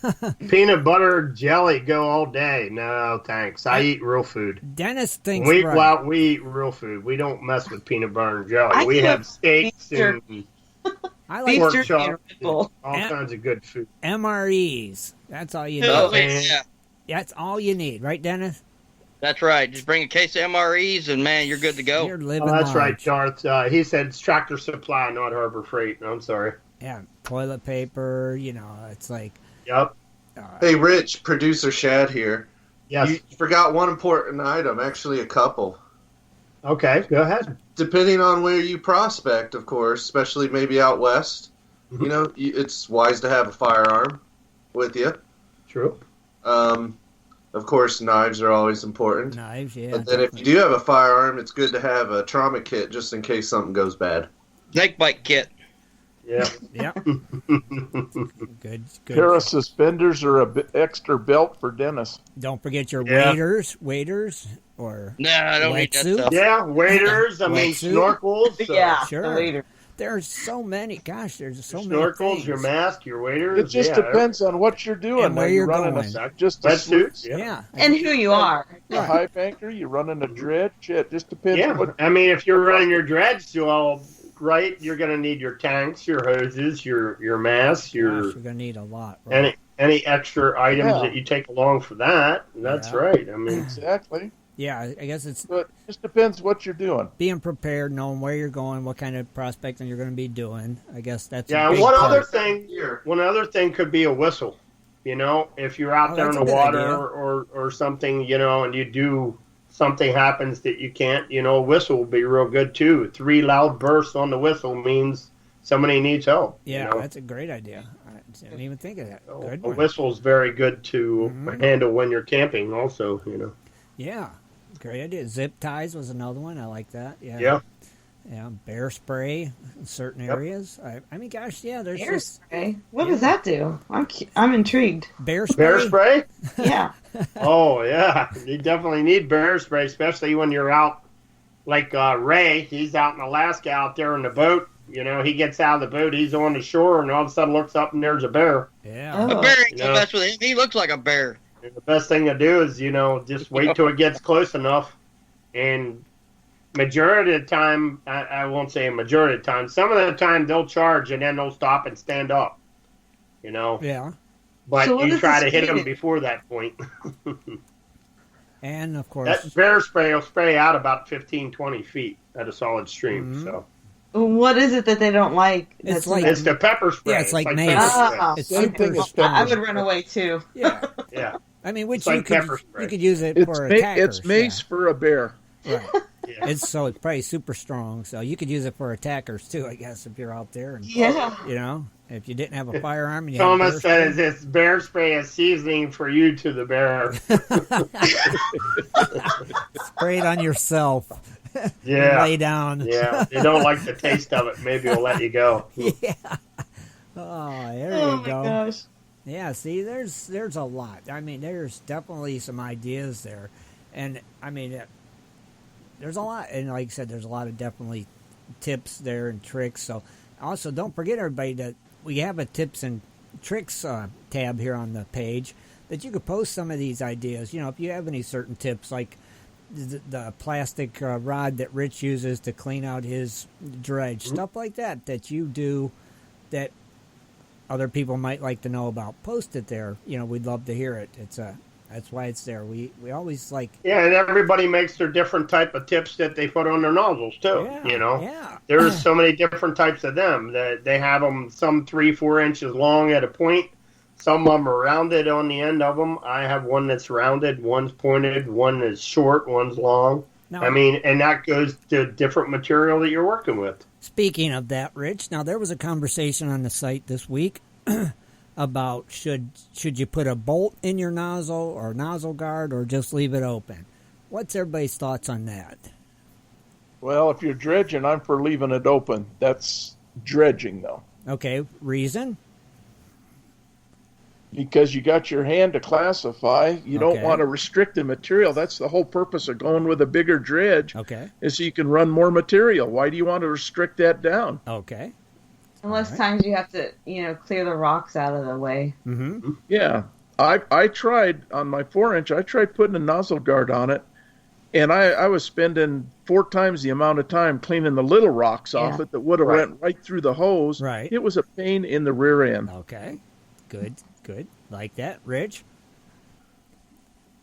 Peanut butter jelly go all day. No, thanks. I eat real food. Dennis thinks we eat real food. We don't mess with peanut butter and jelly. We have steaks and I like pork chop, all kinds of good food. MREs. That's all you need. Oh, yeah. That's all you need, right, Dennis? That's right. Just bring a case of MREs, and man, you're good to go. You're living That's right, large. Darth. He said it's Tractor Supply, not Harbor Freight. I'm sorry. Yeah, toilet paper. It's like. Yep. Hey, Rich, producer Shad here. Yes. You forgot one important item, actually a couple. Okay, go ahead. Depending on where you prospect, of course, especially maybe out west, it's wise to have a firearm with you. True. Of course, knives are always important. Knives, yeah. But then if you do have a firearm, it's good to have a trauma kit just in case something goes bad. Snake bite kit. Yeah. Yeah. Good. Pair of suspenders or a extra belt for Dennis. Don't forget your Yeah. waders, or Nah, I don't need that wetsuit. stuff. Yeah, waders. I mean, Wetsuit. snorkels. Yeah, Sure. the waiter. There's so many. Gosh, there's so many Snorkels, things. your mask, your waders. It just depends on what you're doing. And where Are you you're running going. just a Wetsuits. Yeah. And who you are. a high banker? You running a dredge? Shit, just depends. Yeah, on what, I mean, if you're running your dredge, right, you're going to need your tanks, your hoses, your mask, Gosh, you're gonna need a lot. Right? any extra items Yeah. that you take along for that. That's Yeah. right. I mean, exactly. Yeah, I guess it's But it just depends what you're doing. being prepared, knowing where you're going, what kind of prospecting you're going to be doing. I guess that's yeah. A big One part. other thing could be a whistle. If you're out Oh, there in that's the a good water idea. or something, and you do something happens that you can't, a whistle will be real good too. 3 loud bursts on the whistle means somebody needs help. Yeah, that's a great idea. I didn't even think of that. Good A one. whistle's very good to handle when you're camping. Also, Yeah, great idea. Zip ties was another one. I like that. Yeah. Yeah. Yeah, bear spray in certain areas. I mean, gosh, yeah, there's Bear just spray? What does that do? I'm intrigued. bear spray. Bear spray? Yeah. Oh yeah, you definitely need bear spray, especially when you're out. Like Ray, he's out in Alaska, out there in the boat. He gets out of the boat, he's on the shore, and all of a sudden looks up and there's a bear. Yeah. A bear ain't gonna mess with him. He looks like a bear. And the best thing to do is, just wait till it gets close enough. And majority of the time, I won't say a majority of the time, some of the time they'll charge and then they'll stop and stand up. Yeah. But So what you does try this to hit them mean? before that point. And of course, That bear spray will spray out about 15, 20 feet at a solid stream. Mhm. So What is it that they don't like? It's That's like- it's the pepper spray. Yeah, it's like mace. pepper spray. Oh, it's Same super. thing as I would run away too. Yeah. Yeah. I mean, which It's like pepper you spray. could use it It's for attackers. it's mace for a bear. Yeah. Right. Yeah. It's probably super strong, so you could use it for attackers too, I guess, if you're out there and Yeah. if you didn't have a firearm and you Thomas had bear says it's bear spray as seasoning for you to the bear. spray it on yourself. Yeah. Lay down. Yeah. If you don't like the taste of it, maybe we'll let you go. Yeah. Oh, there Oh you my go. gosh. Yeah, see, there's a lot. I mean, there's definitely some ideas there, and I mean, there's a lot. And like I said, there's a lot of definitely tips there and tricks. So, also don't forget everybody that we have a tips and tricks tab here on the page that you could post some of these ideas. If you have any certain tips, like the plastic rod that Rich uses to clean out his dredge, stuff like that you do that other people might like to know about. Post it there. We'd love to hear it. That's why it's there. We always like. Yeah, and everybody makes their different type of tips that they put on their nozzles too. Yeah. There's so many different types of them. That they have them some 3-4 inches long at a point. Some of them are rounded on the end of them. I have one that's rounded, one's pointed, one is short, one's long. Now, And that goes to different material that you're working with. Speaking of that, Rich, now there was a conversation on the site this week about should you put a bolt in your nozzle or nozzle guard or just leave it open. What's everybody's thoughts on that? Well, if you're dredging, I'm for leaving it open. That's dredging, though. Okay, reason? Because you got your hand to classify. You don't Okay. want to restrict the material. That's the whole purpose of going with a bigger dredge. Okay. Is so you can run more material. Why do you want to restrict that down? Okay. Unless times you have to, clear the rocks out of the way. Mm-hmm. Yeah. I tried on my 4-inch, I tried putting a nozzle guard on it, and I was spending 4 times the amount of time cleaning the little rocks off it that would have went right through the hose. Right. It was a pain in the rear end. Okay. Good. Like that. Rich?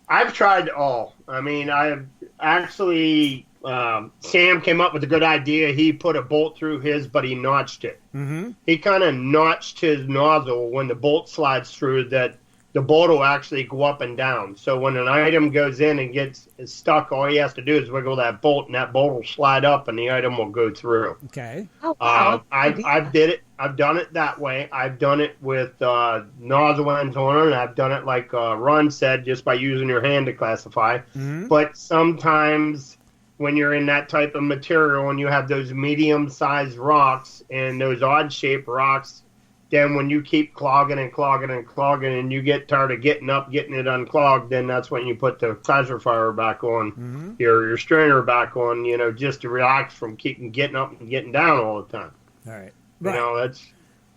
I've tried all. I mean, I've actually, Sam came up with a good idea. He put a bolt through his, but he notched it. Mm-hmm. He kind of notched his nozzle when the bolt slides through, that the bolt will actually go up and down. So when an item goes in and gets stuck, all he has to do is wiggle that bolt, and that bolt will slide up, and the item will go through. Okay. Oh, wow. I've did it. I've done it that way. I've done it with nozzle ends on it, and I've done it like Ron said, just by using your hand to classify. Mm-hmm. But sometimes when you're in that type of material and you have those medium-sized rocks and those odd-shaped rocks, then when you keep clogging and clogging and clogging and you get tired of getting it unclogged, then that's when you put the classifier back on, your strainer back on, just to relax from keeping getting up and getting down all the time. All right. That's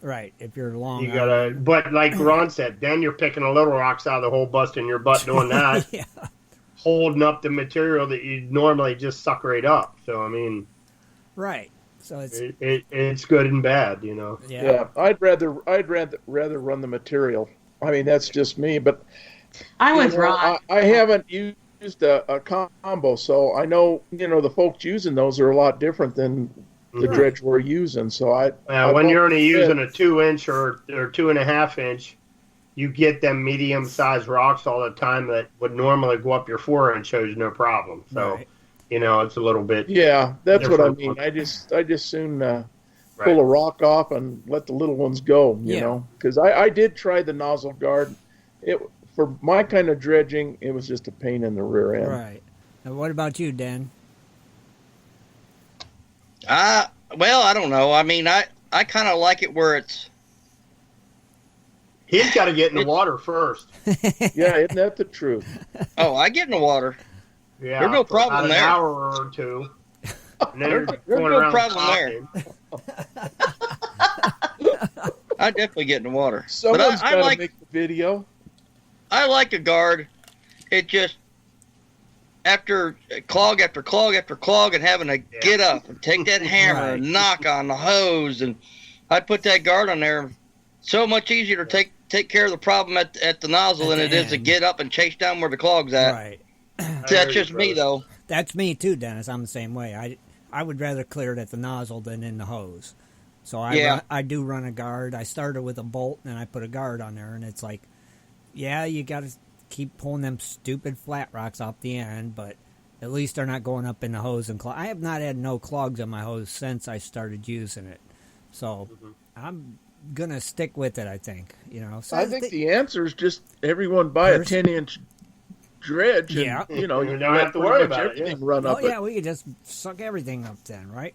right. If you're long, you gotta. But like Ron said, then you're picking the little rocks out of the hole, busting your butt doing that, yeah. holding up the material that you normally just suck right up. So I mean, right. So it's good and bad, Yeah. I'd rather run the material. I mean, that's just me, but I'm with Ron. I haven't used a combo, so I know the folks using those are a lot different than the dredge we're using. So when you're only using a 2-inch or 2.5 inch, you get them medium-sized rocks all the time that would normally go up your 4-inch hose, no problem. So. Right. It's a little bit. Yeah, that's what I mean. I just soon pull a rock off and let the little ones go. You know, because I did try the nozzle guard. For my kind of dredging, it was just a pain in the rear end. Right. And what about you, Dan? Well, I don't know. I mean, I kind of like it where it's. He's got to get in the water first. Yeah, isn't that the truth? Oh, I get in the water. Yeah, there's no problem about there. An hour or two. And then there's no problem there. I definitely get in the water. Someone's got to make the video. I like a guard. It just after clog after clog after clog, and having to get up and take that hammer and knock on the hose, and I put that guard on there. So much easier to take care of the problem at the nozzle than it is to get up and chase down where the clog's at. Right. That's just me, though. That's me too, Dennis. I'm the same way. I would rather clear it at the nozzle than in the hose. So I do run a guard. I started with a bolt and I put a guard on there, and it's like, yeah, you got to keep pulling them stupid flat rocks off the end, but at least they're not going up in the hose and clog. I have not had no clogs on my hose since I started using it. So I'm gonna stick with it, I think. So I think the answer is just everyone buy a 10-inch dredge, and you don't have to worry about everything run up. Oh yeah, we could just suck everything up then, right?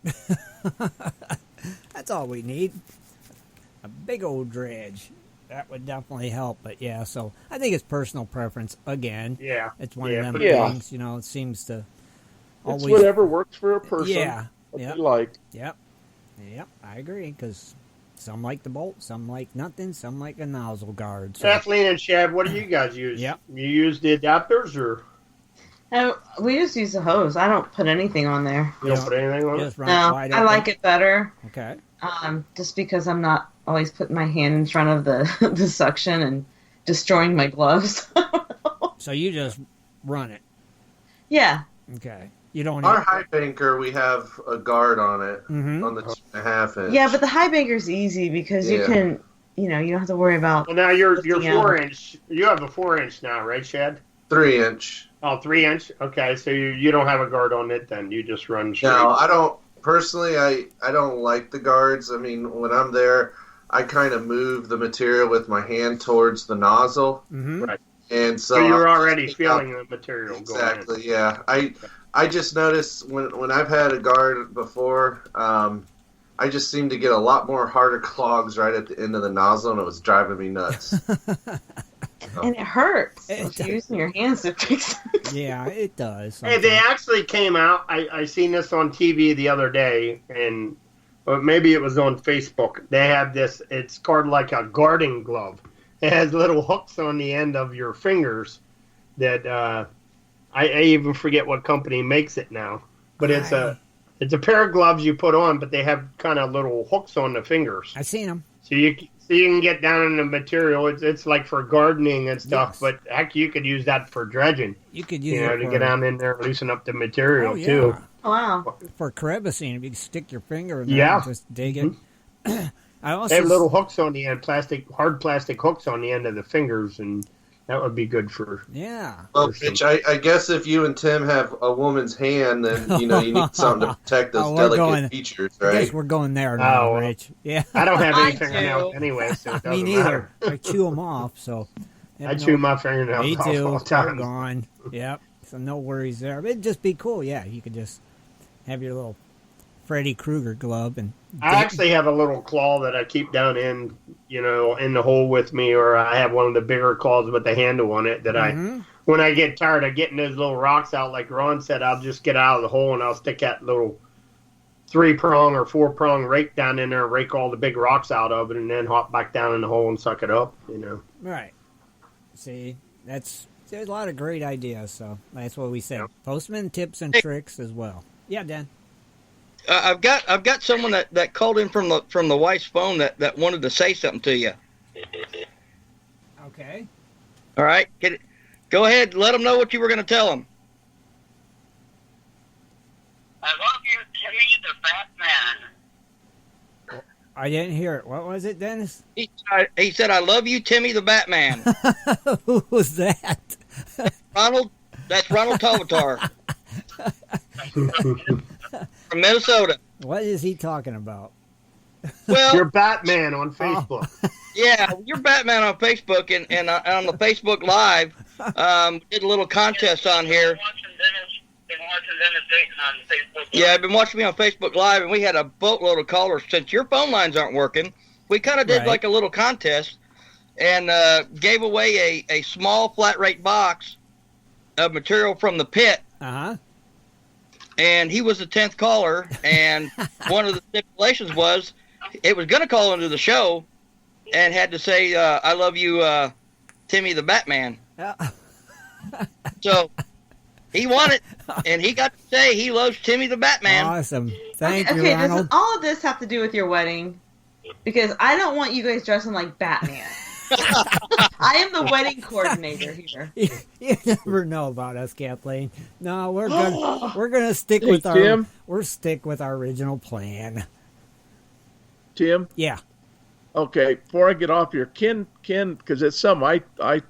That's all we need. A big old dredge. That would definitely help. But yeah, so I think it's personal preference again. Yeah, it's one of them things. It seems to always. It's whatever works for a person. Yeah, you like. Yep, I agree, because some like the bolt, some like nothing, some like a nozzle guard. So. Kathleen and Chad, what do you guys use? Yep. You use the adapters, or? We just use the hose. I don't put anything on there. You don't put anything on it? No, I like it better. Okay. Just because I'm not always putting my hand in front of the suction and destroying my gloves. So you just run it? Yeah. Okay. You don't. Our high banker, we have a guard on it on the 2.5 inch. Yeah, but the high banker's easy because you can, you don't have to worry about. Well, now your 4-inch. You have a 4-inch now, right, Chad? 3-inch. Oh, 3-inch. Okay, so you don't have a guard on it then. You just run straight. No, I don't. Personally, I don't like the guards. I mean, when I'm there, I kind of move the material with my hand towards the nozzle. Right. And so you're already feeling the material going in. Exactly, yeah. I just noticed when I've had a guard before, I just seem to get a lot more harder clogs right at the end of the nozzle, and it was driving me nuts. And it hurts. Using your hands to fix it. Yeah, it does. Hey, they actually came out. I seen this on TV the other day, and maybe it was on Facebook. They have this. It's called like a guarding glove. It has little hooks on the end of your fingers that I even forget what company makes it now. But it's a pair of gloves you put on, but they have kind of little hooks on the fingers. I've seen them. So you can get down in the material. It's like for gardening and stuff, Yes. but heck, you could use that for dredging. You could use it to for, get down in there and loosen up the material oh, yeah. too. Oh, wow. For crevicing. If you stick your finger in there Yeah. and just dig it. I also They have little hooks on the end, hard plastic hooks on the end of the fingers, and that would be good for. Yeah. Well, Rich, I guess if you and Tim have a woman's hand, then you need something to protect those we're delicate going- features, I guess right? we're going there now, Oh, Rich. Yeah. I don't have I any fingernails anyway, so it Me doesn't neither. matter. I chew them off, so. I chew my fingernails Me off too. all the They're time. gone. Yep. So no worries there. But it'd just be cool. Yeah, you could just have your little Freddy Krueger glove and. I actually have a little claw that I keep down in, in the hole with me, or I have one of the bigger claws with the handle on it that when I get tired of getting those little rocks out, like Ron said, I'll just get out of the hole and I'll stick that little 3-prong or 4-prong rake down in there and rake all the big rocks out of it and then hop back down in the hole and suck it up, Right. See, there's a lot of great ideas, so that's what we said. Yep. Postman tips and tricks as well. Yeah, Dan. I've got someone that called in from the wife's phone that wanted to say something to you. Okay. All right. Go ahead. Let them know what you were going to tell them. I love you, Timmy the Batman. I didn't hear it. What was it, Dennis? He said, "I love you, Timmy the Batman." Who was that? Ronald. That's Ronald Tovatar from Minnesota. What is he talking about? Well, you're Batman on Facebook. Yeah, you're Batman on Facebook, and on the Facebook Live, did a little contest on here. Yeah, I've been watching me on Facebook Live, and we had a boatload of callers. Since your phone lines aren't working, we kind of did like a little contest and gave away a small flat rate box of material from the pit. Uh-huh. And he was the 10th caller, and one of the stipulations was it was going to call into the show and had to say, I love you, Timmy the Batman. So he won it, and he got to say he loves Timmy the Batman. Awesome. Thank you, Okay, Ronald. does all of this have to do with your wedding? Because I don't want you guys dressing like Batman. I am the wedding coordinator here. You never know about us, Kathleen. No, we're gonna stick with our stick with our original plan. Tim? Yeah. Okay, before I get off here, Ken, because it's something I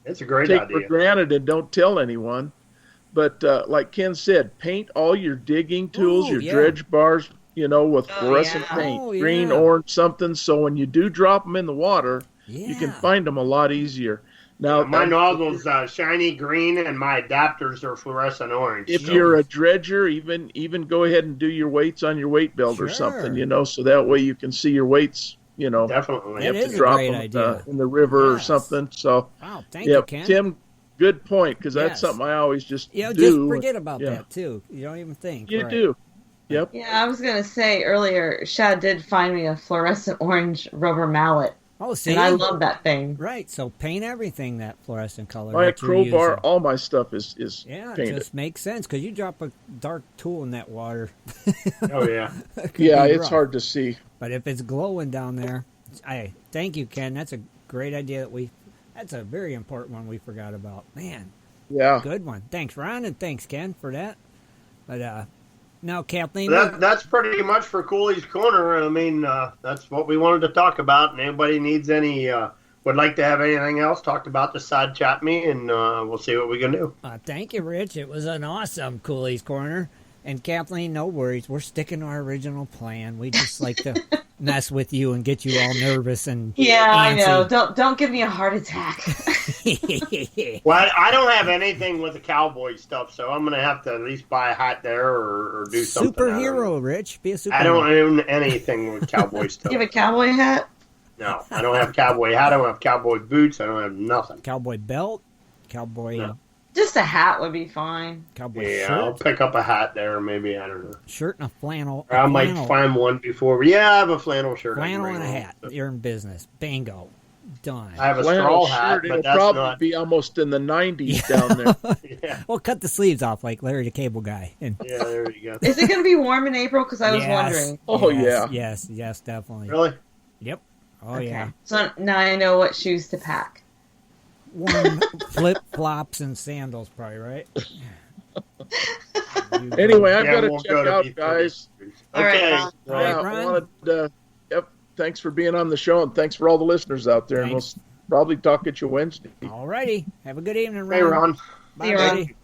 it's a great take idea. for granted and don't tell anyone. But like Ken said, paint all your digging tools, your dredge bars, with fluorescent paint, green, orange, something. So when you do drop them in the water, you can find them a lot easier. Now, my nozzle's shiny green, and my adapters are fluorescent orange. If you're a dredger, even go ahead and do your weights on your weight belt or something, so that way you can see your weights. Definitely. You have to drop them in the river or something. So, wow, thank you, Ken. Tim, good point, because that's something I always just do. Just forget about that too. You don't even think. You do. Yep. Yeah, I was gonna say earlier, Shad did find me a fluorescent orange rubber mallet. Oh, see, and I love that thing. Right, so paint everything that fluorescent color. My crowbar, all my stuff is painted. It just makes sense because you drop a dark tool in that water. Oh yeah, yeah, it's hard to see. But if it's glowing down there, thank you, Ken. That's a great idea. That's a very important one we forgot about. Man, yeah, good one. Thanks, Ron, and thanks, Ken, for that. But now, Kathleen, that's pretty much for Cooley's Corner. I mean, that's what we wanted to talk about. And anybody needs would like to have anything else talked about, just side chat me, and we'll see what we can do. Thank you, Rich. It was an awesome Cooley's Corner. And Kathleen, no worries. We're sticking to our original plan. We just like to mess with you and get you all nervous and antsy. I know. Don't give me a heart attack. Well, I don't have anything with the cowboy stuff, so I'm going to have to at least buy a hat there or do something. Superhero, Rich. Be a superhero. I don't own anything with cowboy stuff. You have a cowboy hat? No, I don't have cowboy hat. I don't have cowboy boots. I don't have nothing. Cowboy belt? Cowboy... No. Just a hat would be fine. Cowboy shirt? I'll pick up a hat there, maybe. I don't know. Shirt and a flannel. I might find one before. Yeah, I have a flannel shirt. Flannel and a hat. So. You're in business. Bingo. Done. I have a straw hat, but that's probably not... be almost in the 90s down there. Yeah. Well, cut the sleeves off like Larry the Cable Guy. And... Yeah, there you go. Is it going to be warm in April? Because I was wondering. Oh, yeah. Yes, definitely. Really? Yep. Oh, yeah. So now I know what shoes to pack. Warm flip-flops and sandals, probably, right? Anyway, I've Yeah, got to we'll check go to out, B30. guys. All right, Okay. Ron. All right, Yeah, Ron. I wanted to, yep, thanks for being on the show, and thanks for all the listeners out there. Thanks. And we'll probably talk at you Wednesday. All righty. Have a good evening, Ron. Hey, Ron. Bye, See you, Ron. buddy.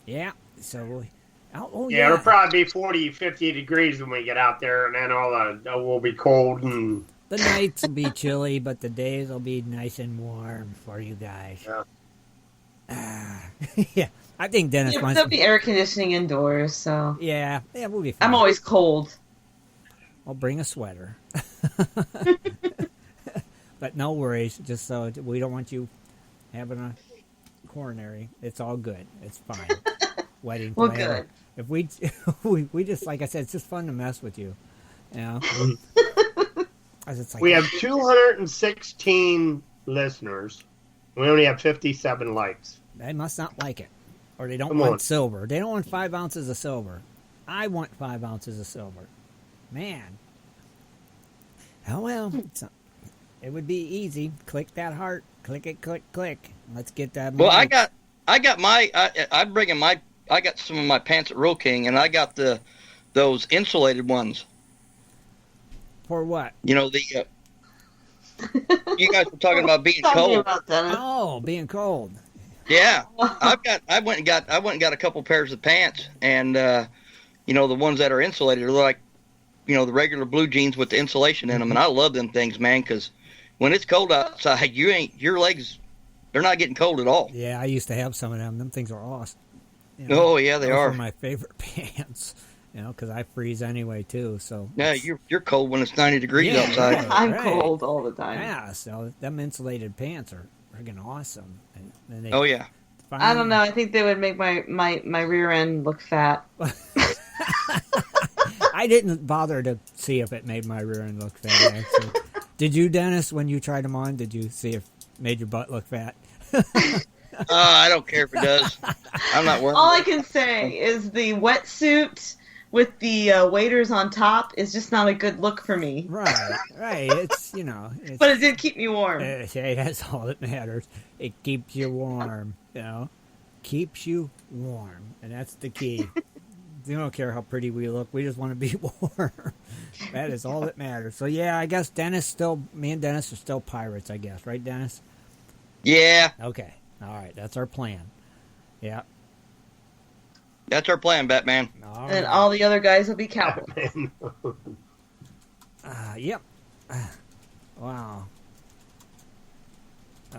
Yeah. So, Yeah, it'll probably be 40, 50 degrees when we get out there, and then will be cold. And the nights will be chilly, but the days will be nice and warm for you guys. Yeah. Yeah. I think Dennis wants There'll be air conditioning indoors, so. Yeah, we'll be fine. I'm always cold. I'll bring a sweater. But no worries, just so we don't want you having a coronary. It's all good. It's fine. Wedding Well, planner. good. If we just, like I said, it's just fun to mess with you. You know? It's like, we have 216 listeners. We only have 57 likes. they must not like it. Or they don't Come want on. silver. They don't want 5 ounces of silver. I want 5 ounces of silver. Man. Oh, well. It would be easy. Click that heart. Click it, click. Let's get that. Well, mic. I got my. I'm bringing my. I got some of my pants at Real King, and I got those insulated ones. For what? You know the. You guys were talking about being cold. Oh, being cold. Yeah, I went and got a couple pairs of pants, and you know, the ones that are insulated are like, you know, the regular blue jeans with the insulation in them, and I love them things, man, because when it's cold outside, your legs, they're not getting cold at all. Yeah, I used to have some of them. Them things are awesome. You Oh yeah, they those are. were my favorite pants. You know, because I freeze anyway too. So Yeah, you're cold when it's 90 degrees Yeah, outside. right. I'm cold all the time. Yeah, so them insulated pants are friggin' awesome. And they Oh yeah. I don't know. I think they would make my rear end look fat. I didn't bother to see if it made my rear end look fat, actually. Did you, Dennis, when you tried them on, did you see if it made your butt look fat? I don't care if it does. I'm not wearing All it. I can say is the wetsuit with the waders on top is just not a good look for me. Right. It's, you know. But it did keep me warm. Hey, that's all that matters. It keeps you warm, you know. Keeps you warm, and that's the key. We don't care how pretty we look. We just want to be warm. That is all that matters. So, yeah, I guess me and Dennis are still pirates, I guess. Right, Dennis? Yeah, Okay. All right. That's our plan. Yeah. that's our plan, Batman. All And right. all the other guys will be cowboys. Yep. Wow.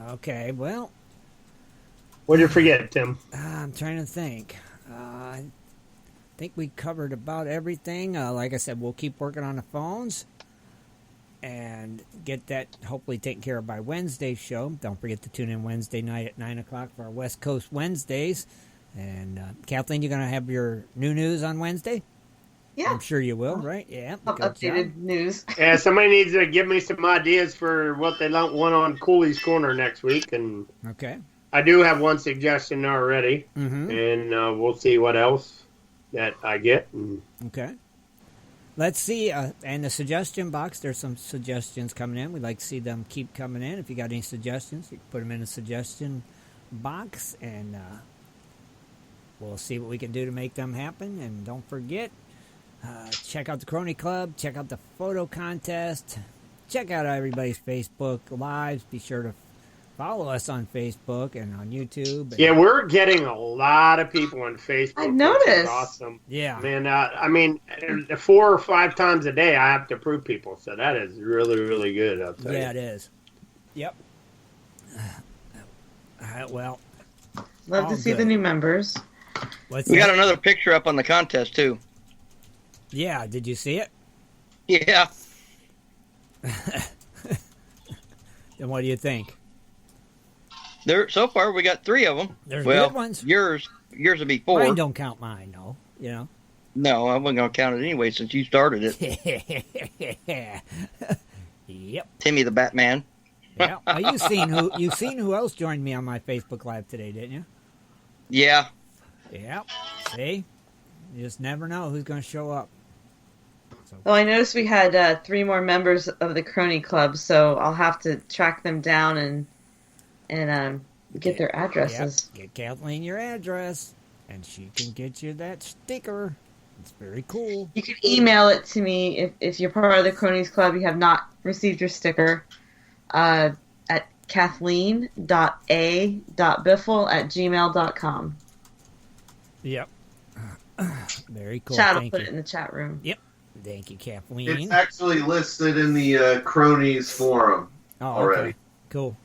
Okay, well, What did you forget, Tim? I'm trying to think. I think we covered about everything. Like I said, we'll keep working on the phones and get that hopefully taken care of by Wednesday's show. Don't forget to tune in Wednesday night at 9 o'clock for our West Coast Wednesdays. And Kathleen, you're going to have your new news on Wednesday? Yeah. I'm sure you will, right? Yeah. good Updated job. news. Yeah, somebody needs to give me some ideas for what they want on Cooley's Corner next week, and Okay. I do have one suggestion already, Mm-hmm. and we'll see what else that I get. And Okay. Let's see. And the suggestion box, there's some suggestions coming in. We'd like to see them keep coming in. If you got any suggestions, you can put them in the suggestion box, and we'll see what we can do to make them happen. And don't forget, check out the Crony Club. Check out the photo contest. Check out everybody's Facebook Lives. Be sure to follow us on Facebook and on YouTube. And, yeah, we're getting a lot of people on Facebook. I've which is noticed. awesome. Yeah. Man, I mean, 4 or 5 times a day I have to prove people, so that is really, really good. I'll tell Yeah, you. it is. Yep. Well, Love all to see good. the new members. What's We got that? another picture up on the contest too. Yeah, did you see it? Yeah. Then what do you think? There. So far, we got 3 of them. There's well, good ones. Yours would be 4. Mine don't count mine, no. You know. No, I wasn't gonna count it anyway since you started it. Yep. Timmy the Batman. Yeah. Well, you've seen who else joined me on my Facebook Live today, didn't you? Yeah. Yep. See? You just never know who's going to show up. So. Oh, I noticed we had 3 more members of the Crony Club, so I'll have to track them down and get their addresses. Yep, get Kathleen your address, and she can get you that sticker. It's very cool. You can email it to me if you're part of the Cronies Club. You have not received your sticker at kathleen.a.biffle@gmail.com. Yep. Very cool. Chad will Thank put you. it in the chat room. Yep. Thank you, Kathleen. It's actually listed in the Cronies forum already. Okay. Cool.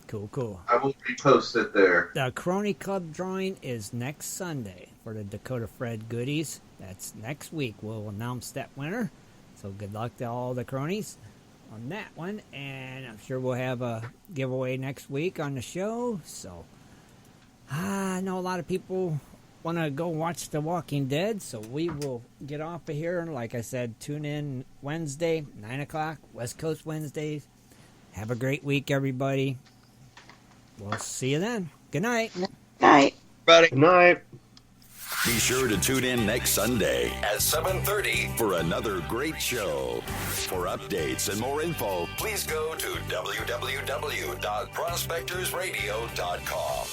Cool. I will repost it there. The Crony Club drawing is next Sunday for the Dakota Fred goodies. That's next week. We'll announce that winner. So good luck to all the cronies on that one. And I'm sure we'll have a giveaway next week on the show. So I know a lot of people want to go watch The Walking Dead. So we will get off of here. Like I said, tune in Wednesday, 9 o'clock, West Coast Wednesdays. Have a great week, everybody. We'll see you then. Good night. Night. Good night. Be sure to tune in next Sunday at 7:30 for another great show. For updates and more info, please go to www.prospectorsradio.com.